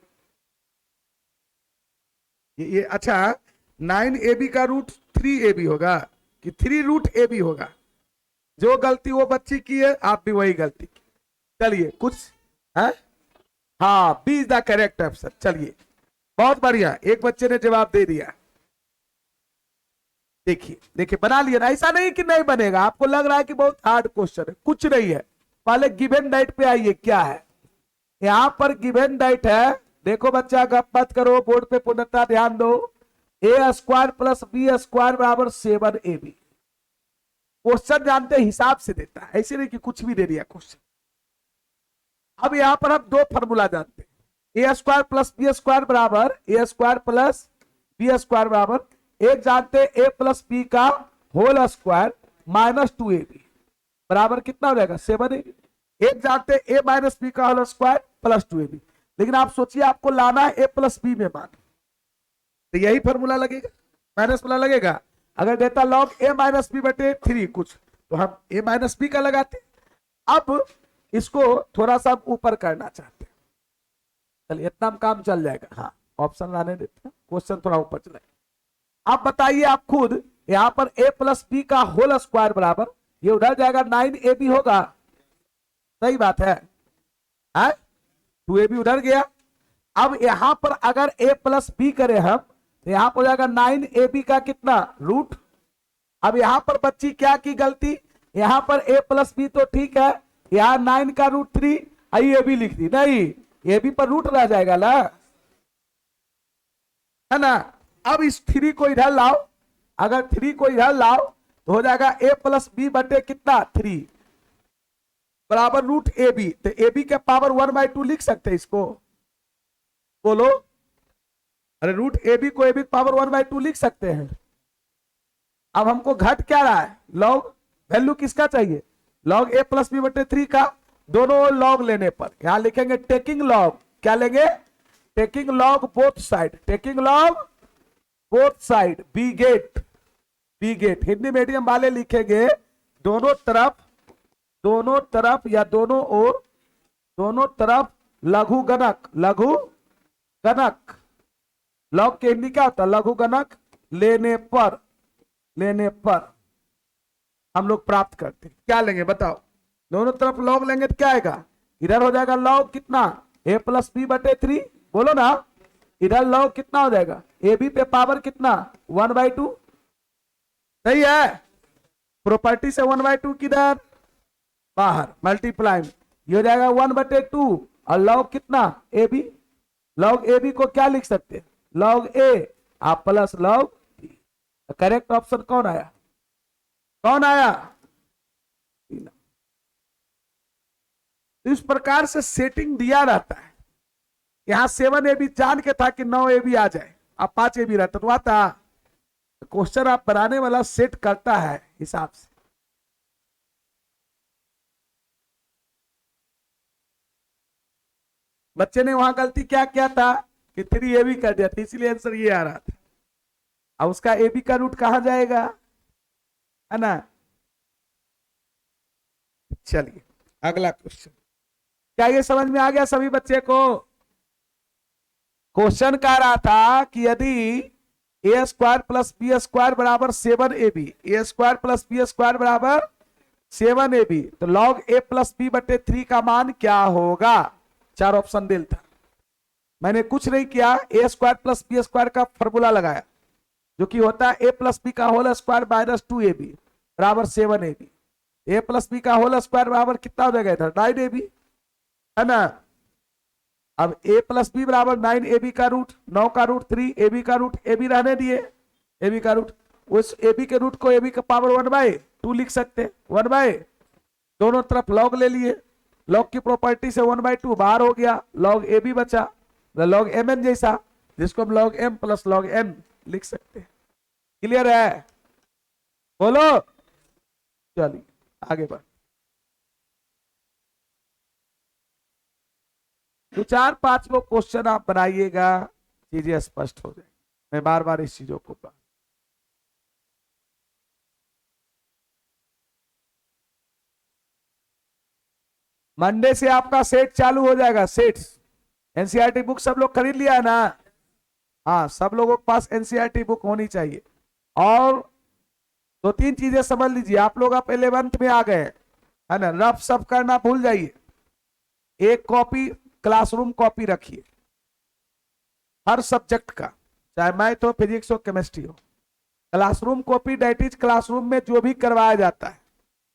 ये अच्छा, 9ab का रूट 3ab होगा कि 3√ab होगा। जो गलती वो बच्ची की है, आप भी वही गलती की। चलिए कुछ है, हाँ B is the correct answer. चलिए बहुत बढ़िया, एक बच्चे ने जवाब दे दिया। देखिए देखिए बना लिया ना, ऐसा नहीं कि नहीं बनेगा। आपको लग रहा है कि बहुत हार्ड क्वेश्चन है, कुछ नहीं है। पहले गिवन डाइट पे आइए, क्या है यहां पर गिवन डाइट है। देखो बच्चा गप मत करो, बोर्ड पे पूर्णतः ध्यान दो। ए स्क्वायर प्लस बी स्क्वायर बराबर 7ab। क्वेश्चन जानते हिसाब से देता है, ऐसे नहीं कि कुछ भी दे दिया क्वेश्चन। अब यहां पर हम दो फॉर्मूला जानते हैं, ए स्क्वायर प्लस बी स्क्वायर बराबर, ए स्क्वायर प्लस बी स्क्वायर बराबर, एक जानते ए प्लस बी का होल स्क्वायर माइनस 2ab बराबर कितना हो जाएगा 7ab। एक जानते ए माइनस बी का होल स्क्वायर प्लस 2ab। लेकिन आप सोचिए आपको लाना है ए प्लस बी में मान, तो यही फॉर्मूला लगेगा, माइनस वाला लगेगा। अगर देता लॉग ए माइनस बी बटे 3 कुछ, तो हम ए माइनस बी का लगाते। अब इसको थोड़ा सा ऊपर करना चाहते हैं, चलिए इतना काम चल जाएगा। हाँ ऑप्शन लाने देते हैं, क्वेश्चन थोड़ा ऊपर चलाएगा। आप बताइए आप खुद, यहां पर ए प्लस बी का होल स्क्वायर बराबर, ये उधर जाएगा 9ab होगा, सही बात है, 2ab उधर गया। अब यहां पर अगर a प्लस बी करें हम तो यहां पर हो जाएगा 9ab का कितना रूट। अब यहां पर बच्ची क्या की गलती, यहां पर a प्लस बी तो ठीक है, यहां 9 का रूट 3 आई ए बी लिख दी, नहीं ए बी पर रूट रह जाएगा ना, है ना। अब इस 3 को इधर लाओ, अगर 3 को इधर लाओ तो हो जाएगा a प्लस बी बटे कितना 3 बराबर रूट ए बी। तो ए बी के पावर 1/2 लिख सकते हैं इसको, बोलो। अरे रूट ए बी को ए बी पावर 1/2 लिख सकते हैं। अब हमको घट क्या रहा है, लॉग वैल्यू किसका चाहिए, लॉग ए प्लस बी बटे 3 का। दोनों लॉग लेने पर यहां लिखेंगे टेकिंग लॉग, क्या लेंगे, taking log both side, taking log both side, we get, we get. Hindi medium वाले लिखेंगे दोनों तरफ या दोनों ओर, दोनों तरफ लघु गणक, लघु गणक, लॉग के हिंदी क्या होता है, लघु गणक लेने पर, लेने पर हम लोग प्राप्त करते हैं। क्या लेंगे बताओ, दोनों तरफ लॉग लेंगे तो क्या आएगा, इधर हो जाएगा लॉग कितना a प्लस बी बटे 3, बोलो ना, इधर लॉग कितना हो जाएगा ए बी पे पावर कितना 1/2, सही है। प्रॉपर्टी से 1/2 किधर बाहर, मल्टीप्लाई, ये हो जाएगा 1/2 और लॉग कितना a b, log a b को क्या लिख सकते हैं, लॉग ए आप plus log b. Correct option कौन आया, कौन आया। इस प्रकार से सेटिंग दिया रहता है। यहां 7ab जान के था कि 9ab आ जाए, अब 5ab रहता तो आता। क्वेश्चन आप बनाने वाला सेट करता है हिसाब से। बच्चे ने वहां गलती क्या किया था कि 3ab कर दिया था, इसीलिए आंसर ये आ रहा था। अब उसका ab का रूट कहां जाएगा, है ना। चलिए अगला क्वेश्चन, क्या ये समझ में आ गया सभी बच्चे को। क्वेश्चन कह रहा था कि यदि ए स्क्वायर प्लस बी स्क्वायर बराबर 7ab, ए स्क्वायर प्लस बी स्क्वायर बराबर 7ab, तो लॉग ए प्लस बी बटे 3 का मान क्या होगा। 4 ऑप्शन दिल था, मैंने कुछ नहीं किया, ए स्क्वायर प्लस बी स्क्वायर का फॉर्मूला लगाया जो कि होता है ए प्लस बी का होल स्क्वायर माइनस 2ab बराबर 7ab। ए प्लस बी का होल स्क्वायर बराबर कितना हो जाएगा इधर 9ab, है ना। अब a प्लस बी बराबर 9ab का रूट 9 का रूट 3, ab का रूट ab रहने दिए, ab का रूट, उस ab के रूट को ab का पावर 1/2 लिख सकते हैं, 1/, दोनों तरफ लॉग ले लिए, लॉग की प्रॉपर्टी से 1/2 बाहर हो गया, लॉग ab बचा, लॉग mn जैसा, जिसको हम log m plus log n लिख सकते हैं। क्लियर है, बोलो। चलिए आगे बढ़, तो 4-5 लोग क्वेश्चन आप बनाइएगा, चीजें स्पष्ट हो जाए। मैं बार बार इस चीजों को मंडे से आपका सेट चालू हो जाएगा, सेट्स। एनसीईआरटी बुक सब लोग खरीद लिया है ना, हाँ सब लोगों के पास एनसीईआरटी बुक होनी चाहिए। और 2-3 चीजें समझ लीजिए, आप लोग अब 11th में आ गए, है ना, रफ सब करना भूल जाइए। एक कॉपी क्लासरूम कॉपी रखिए हर सब्जेक्ट का, चाहे मैथ हो, फिजिक्स हो, केमिस्ट्री हो। Classroom copy date is classroom में जो भी करवाया जाता है,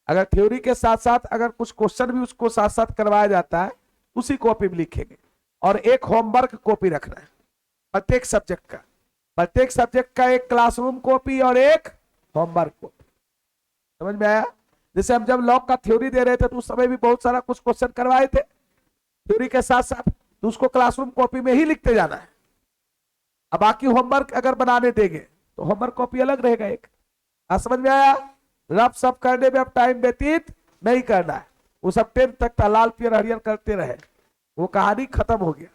अगर थ्योरी के साथ साथ अगर कुछ क्वेश्चन भी उसको साथ साथ करवाया जाता है, उसी कॉपी में लिखेंगे। और एक होमवर्क कॉपी रखना है प्रत्येक सब्जेक्ट का, प्रत्येक सब्जेक्ट का एक क्लासरूम कॉपी और एक होमवर्क कॉपी। समझ में आया। जैसे हम जब लॉग का थ्योरी दे रहे थे तो उस समय भी बहुत सारा कुछ क्वेश्चन करवाए थे थ्योरी के साथ साथ, तो उसको क्लासरूम कॉपी में ही लिखते जाना है। अब बाकी होमवर्क अगर बनाने देंगे तो होमवर्क कॉपी अलग रहेगा एक। समझ में आया। रफ सब करने में अब टाइम व्यतीत नहीं करना है, वो सब 10th तक था, लाल पियर हरियर करते रहे, वो कहानी खत्म हो गया।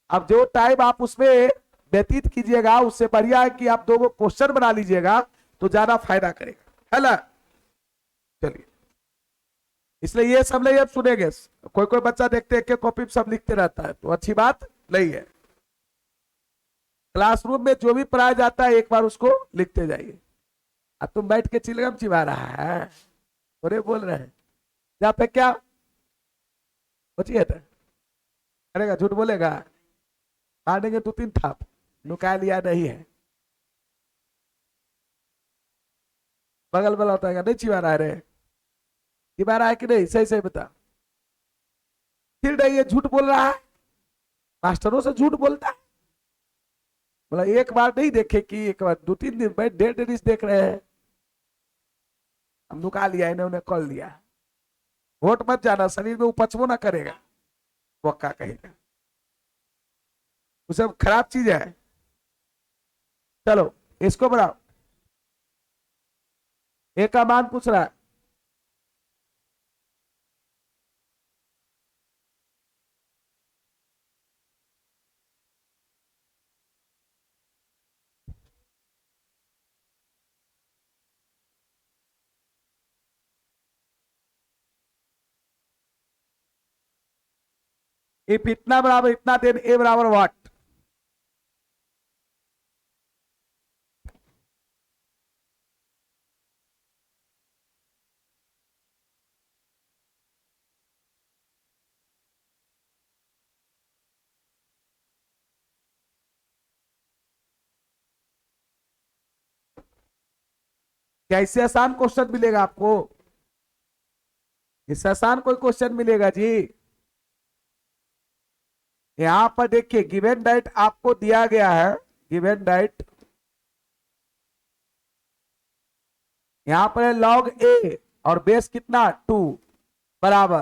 अब जो टाइम आप उसमें व्यतीत कीजिएगा उससे बढ़िया है कि आप 2 क्वेश्चन बना लीजिएगा तो ज्यादा फायदा करेगा, है ना। चलिए, इसलिए ये सब नहीं अब सुनेंगे। कोई कोई बच्चा देखते हैं कि कॉपी सब लिखते रहता है, तो अच्छी बात नहीं है। क्लासरूम में जो भी पढ़ाया जाता है एक बार उसको लिखते जाइए। अब तुम बैठ के चिलगम चिबा रहा है, अरे बोल रहे हैं जहाँ पे क्या बचिए करेगा, झूठ बोलेगा। मार देंगे 2-3 थाप, नुका लिया नहीं है, बगल वाला होता है नहीं चिवा रहा है रे, चिवा रहा है कि नहीं, सही सही बता। फिर नहीं ये झूठ बोल रहा है, मास्टरों से झूठ बोलता है, मतलब एक बार नहीं देखे कि एक बार 2-3 दिन में डेढ़ डेढ़ देख रहे हैं, हम नुका लिया इन्हें उन्हें कॉल लिया। वोट मत जाना, शरीर में वो पचवो ना करेगा, वो क्या कहेगा, वो सब खराब चीज है। चलो इसको बढ़ाओ, एक का मान पूछ रहा है, इफ इतना बराबर इतना देन ए बराबर व्हाट। क्या इससे आसान क्वेश्चन मिलेगा आपको, इससे आसान कोई क्वेश्चन मिलेगा जी। यहां पर देखिए गिवन डाइट आपको दिया गया है, गिवन डाइट यहां पर है लॉग ए और बेस कितना 2 बराबर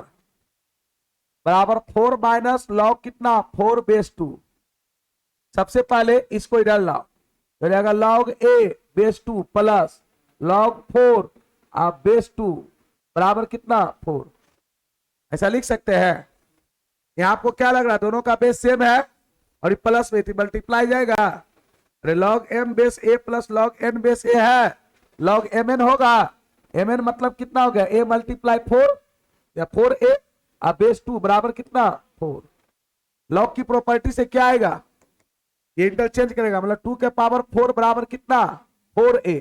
बराबर 4 माइनस लॉग कितना 4 बेस 2। सबसे पहले इसको इधर लाओ, तो रहेगा लॉग ए बेस 2 प्लस लॉग 4 बेस 2 बराबर कितना 4। ऐसा लिख सकते हैं। यहां आपको क्या लग रहा है, दोनों का बेस सेम है और प्लस में मल्टीप्लाई जाएगा, अरे लॉग एम बेस ए प्लस लॉग एन बेस ए है, लॉग एम एन होगा, एम एन मतलब कितना हो गया ए मल्टीप्लाई 4 या 4a बेस 2 बराबर कितना 4। लॉग की प्रॉपर्टी से क्या आएगा, ये इंटरचेंज करेगा, मतलब 2 के पावर 4 बराबर कितना 4a,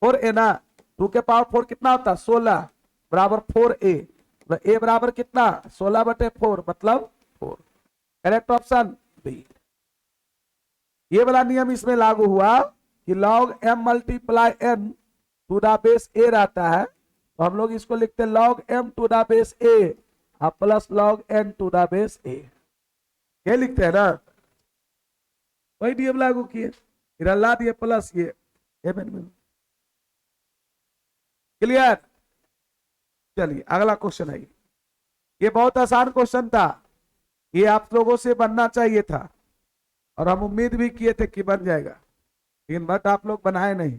4a ना, 2 के पावर 4 कितना होता 16 बराबर 4a, मतलब a बराबर कितना 16/4 मतलब 4। Correct option B. ये वाला नियम इसमें लागू हुआ कि log m multiply n to the base a रहता है, तो हम लोग इसको लिखते हैं log m to the base a plus log n to the base a, ये लिखते हैं ना, वही नियम लागू किए, इधर ला दिए प्लस ये क्लियर। चलिए अगला क्वेश्चन है, ये बहुत आसान क्वेश्चन था, ये आप लोगों से बनना चाहिए था और हम उम्मीद भी किए थे कि बन जाएगा, लेकिन बट आप लोग बनाए नहीं।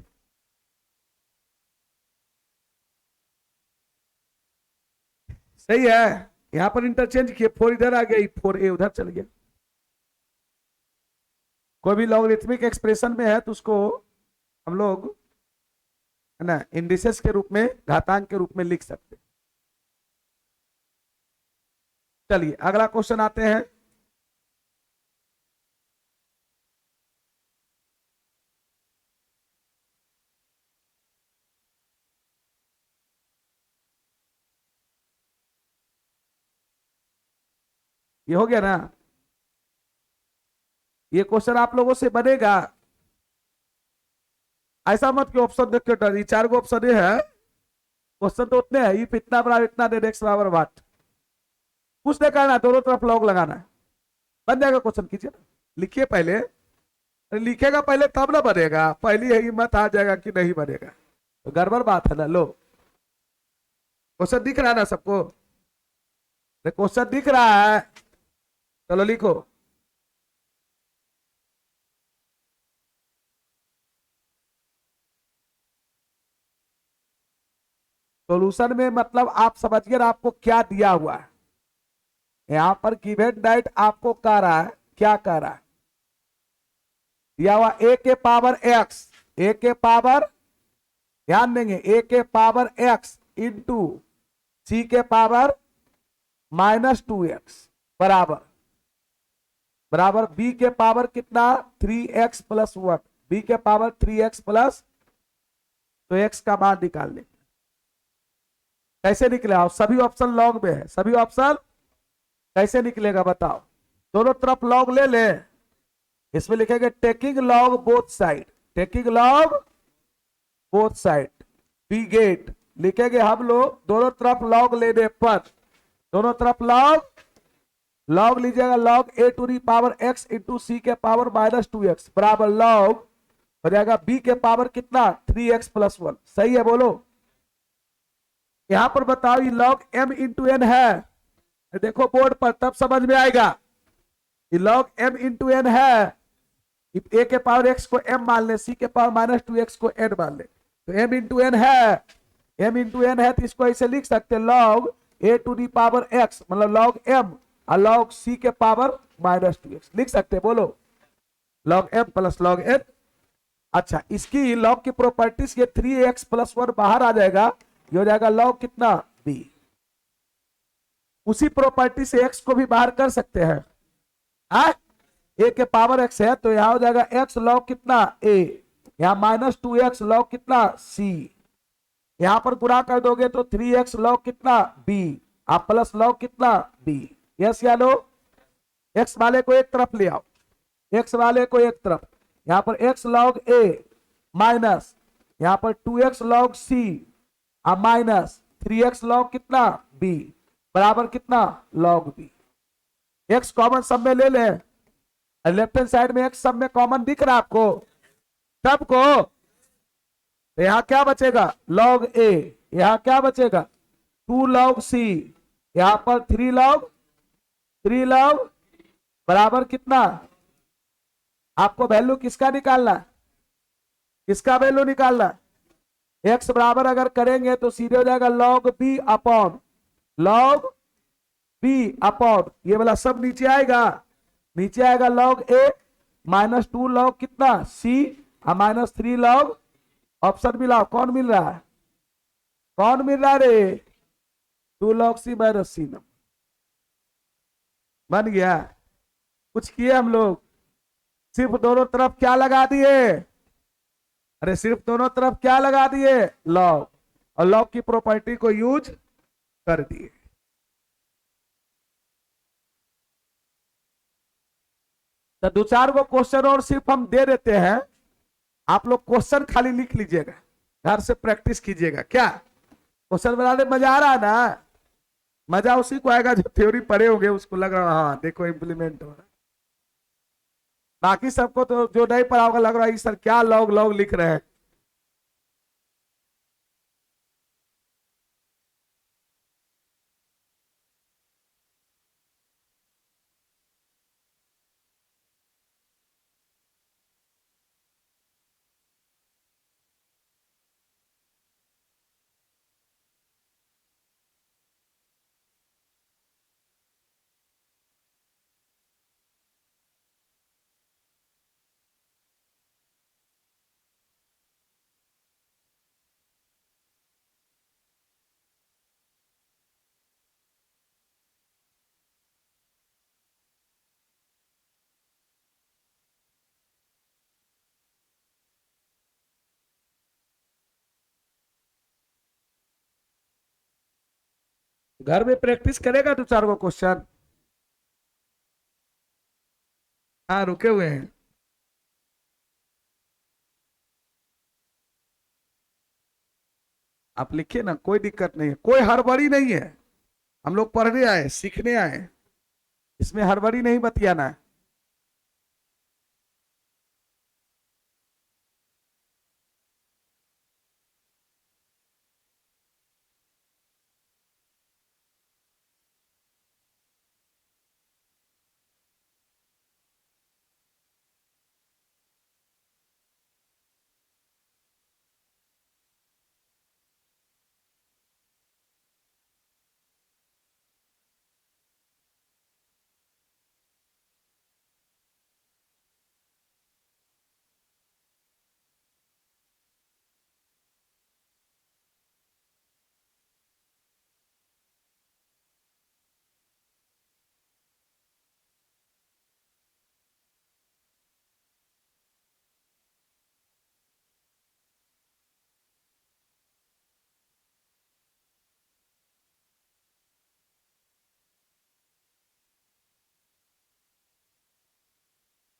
सही है, यहां पर इंटरचेंज किए, 4 इधर आ गया 4a उधर चल गया। कोई भी लॉगरिथमिक एक्सप्रेशन में है तो उसको हम लोग है ना इंडिसेस के रूप में, घातांक के रूप में लिख सकते हैं। चलिए अगला क्वेश्चन आते हैं, ये हो गया ना, ये क्वेश्चन आप लोगों से बनेगा, ऐसा मत कि ऑप्शन देख के डर, ये 4 गो ऑप्शन है, क्वेश्चन तो उतने हैं, इफ इतना बराबर इतना देन एक्स बराबर वाट, कुछ नहीं करना, दोनों तरफ लॉग लगाना है, बन जाएगा क्वेश्चन। कीजिए ना, लिखिए पहले, अरे लिखेगा पहले तब ना बनेगा, पहली है हिम्मत आ जाएगा कि नहीं बनेगा, तो गड़बड़ बात है ना। लो क्वेश्चन दिख रहा है ना सबको, क्वेश्चन दिख रहा है, चलो लिखो। सॉल्यूशन में मतलब आप समझिए आपको क्या दिया हुआ है, यहां पर गिवन डाइट आपको कह रहा है, क्या कह रहा है, दिया हुआ ए के पावर एक्स, ए के पावर, ध्यान देंगे ए के पावर एक्स इंटू सी के पावर -2x बराबर बराबर बी के पावर कितना 3x प्लस 1, बी के पावर 3x प्लस, तो x का मान निकाल लेंगे। कैसे निकलेगा, सभी ऑप्शन लॉग में है, सभी ऑप्शन कैसे निकलेगा बताओ, दोनों तरफ लॉग ले ले, इसमें लिखेंगे taking log both side, taking log both side, we get, लिखेंगे हम लोग दोनों तरफ लॉग लेने पर, दोनों तरफ लॉग, लॉग लीजिएगा log a to the power x into C के पावर -2x बराबर लॉग हो जाएगा बी के पावर कितना 3x+1। सही है बोलो। यहां पर बताओ ये लॉग m इंटू एन है, देखो बोर्ड पर तब समझ में आएगा। ये लॉग m इंटू एन है, ए के पावर x को m मान ले, सी के पावर -2x को n मान ले, तो m इंटू एन है, m इंटू एन है तो इसको ऐसे लिख सकते हैं log a to the power x मतलब लॉग m और लॉग सी के पावर -2x लिख सकते हैं बोलो, log m plus log n। अच्छा इसकी लॉग की प्रॉपर्टीज ये 3x+1 बाहर आ जाएगा, ये हो जाएगा लॉग कितना b। उसी प्रॉपर्टी से x को भी बाहर कर सकते हैं, a के पावर x है तो यहां हो जाएगा x लॉग कितना a, यहां -2x लॉग कितना c, यहां पर गुणा कर दोगे तो 3x लॉग कितना b, आप प्लस लॉग कितना b। यस या नो। x वाले को एक तरफ ले आओ, x वाले को एक तरफ, यहां पर x लॉग a माइनस यहां पर 2x log c minus 3x log कितना b बराबर कितना log b। x common sub में ले लें, लेफ्ट हैंड साइड में x सब में कॉमन दिख रहा है आपको सबको, तो यहां क्या बचेगा लॉग a, यहां क्या बचेगा 2 लॉग c, यहां पर 3 लॉग बराबर कितना, आपको वैल्यू किसका निकालना, किसका वैल्यू निकालना, x बराबर अगर करेंगे तो सीधे हो जाएगा log b upon log b upon ये वाला सब नीचे आएगा, नीचे आएगा लॉग a -2 लॉग कितना c -3 लॉग, ऑप्शन मिला कौन मिल रहा है, कौन मिल रहा है रे 2 लॉग c -c बन गया। कुछ किए हम लोग, सिर्फ दोनों तरफ क्या लगा दिए, अरे सिर्फ दोनों तरफ क्या लगा दिए लॉग, और लॉग की प्रॉपर्टी को यूज कर दिए। तो 2-4 को क्वेश्चन और सिर्फ हम दे देते हैं, आप लोग क्वेश्चन खाली लिख लीजिएगा, घर से प्रैक्टिस कीजिएगा। क्या क्वेश्चन बनाने में मजा आ रहा है ना, मजा उसी को आएगा जो थ्योरी पढ़े होंगे, उसको लग रहा है हाँ देखो इंप्लीमेंट हो रहा है, बाकी सबको तो जो नहीं पढ़ा होगा लग रहा है सर क्या लॉग लॉग लिख रहे हैं। घर में प्रैक्टिस करेगा 2-4 को क्वेश्चन, हाँ रुके हुए हैं। आप लिखिए ना, कोई दिक्कत नहीं है, कोई हड़बड़ी नहीं है, हम लोग पढ़ने आए सीखने आए, इसमें हड़बड़ी नहीं बतियाना है।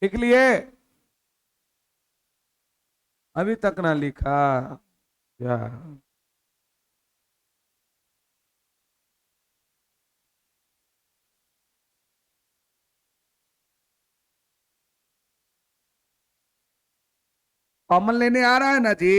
लिख लिए? अभी तक ना लिखा क्या? कॉमन लेने आ रहा है ना जी?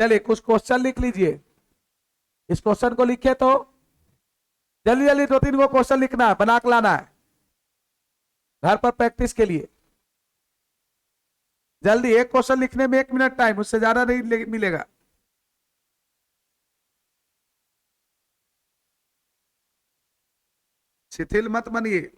चलिए कुछ क्वेश्चन लिख लीजिए। इस क्वेश्चन को लिखे तो जल्दी जल्दी दो तीन को क्वेश्चन लिखना है, बना के लाना है घर पर प्रैक्टिस के लिए। जल्दी, एक क्वेश्चन लिखने में 1 मिनट टाइम, उससे ज्यादा नहीं मिलेगा। शिथिल मत बनिए।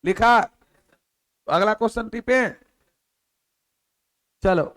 लिखा? अगला क्वेश्चन टिपे। चलो।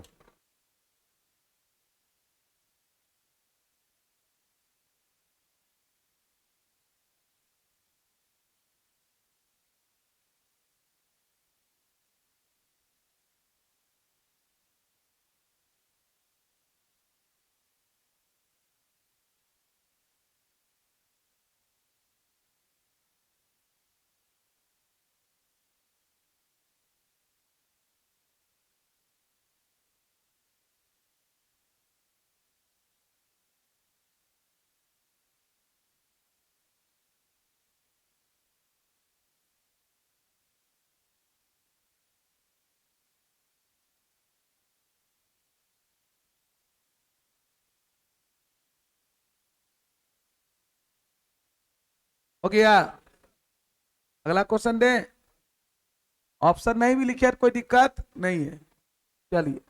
हो गया? अगला क्वेश्चन दे। ऑप्शन नहीं भी लिखे तो कोई दिक्कत नहीं है। चलिए।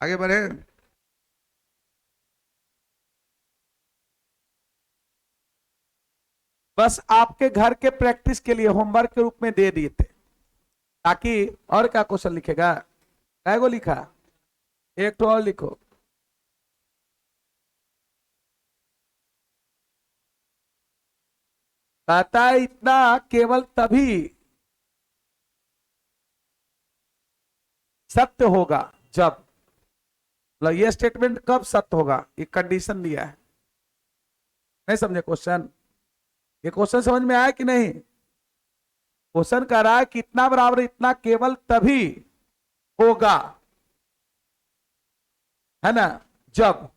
आगे बढ़े। बस आपके घर के प्रैक्टिस के लिए होमवर्क के रूप में दे दिए थे, ताकि और क्या क्वेश्चन लिखेगा? काय को लिखा? एक तो और लिखो। कहता है इतना केवल तभी सत्य होगा जब, मतलब ये स्टेटमेंट कब सत्य होगा, ये कंडीशन दिया है। नहीं समझे क्वेश्चन? ये क्वेश्चन समझ में आया कि नहीं? क्वेश्चन कह रहा है कि इतना बराबर इतना केवल तभी होगा, है ना, जब,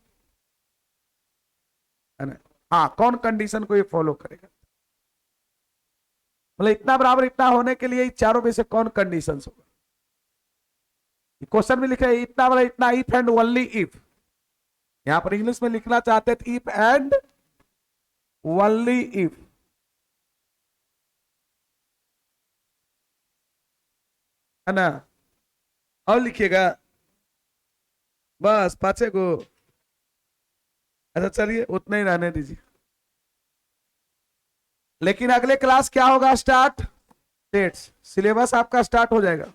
है ना। हाँ, कौन कंडीशन को ये फॉलो करेगा? मतलब इतना बराबर इतना होने के लिए चारों में से कौन कंडीशन होगा? क्वेश्चन में लिखा है इतना बड़ा इतना, इफ एंड ओनली इफ। यहां पर इंग्लिश में लिखना चाहते थे इफ एंड ओनली इफ, है ना। और लिखिएगा बस 5 को। अच्छा चलिए उतना ही रहने दीजिए, लेकिन अगले क्लास क्या होगा, स्टार्ट डेट्स, सिलेबस आपका स्टार्ट हो जाएगा।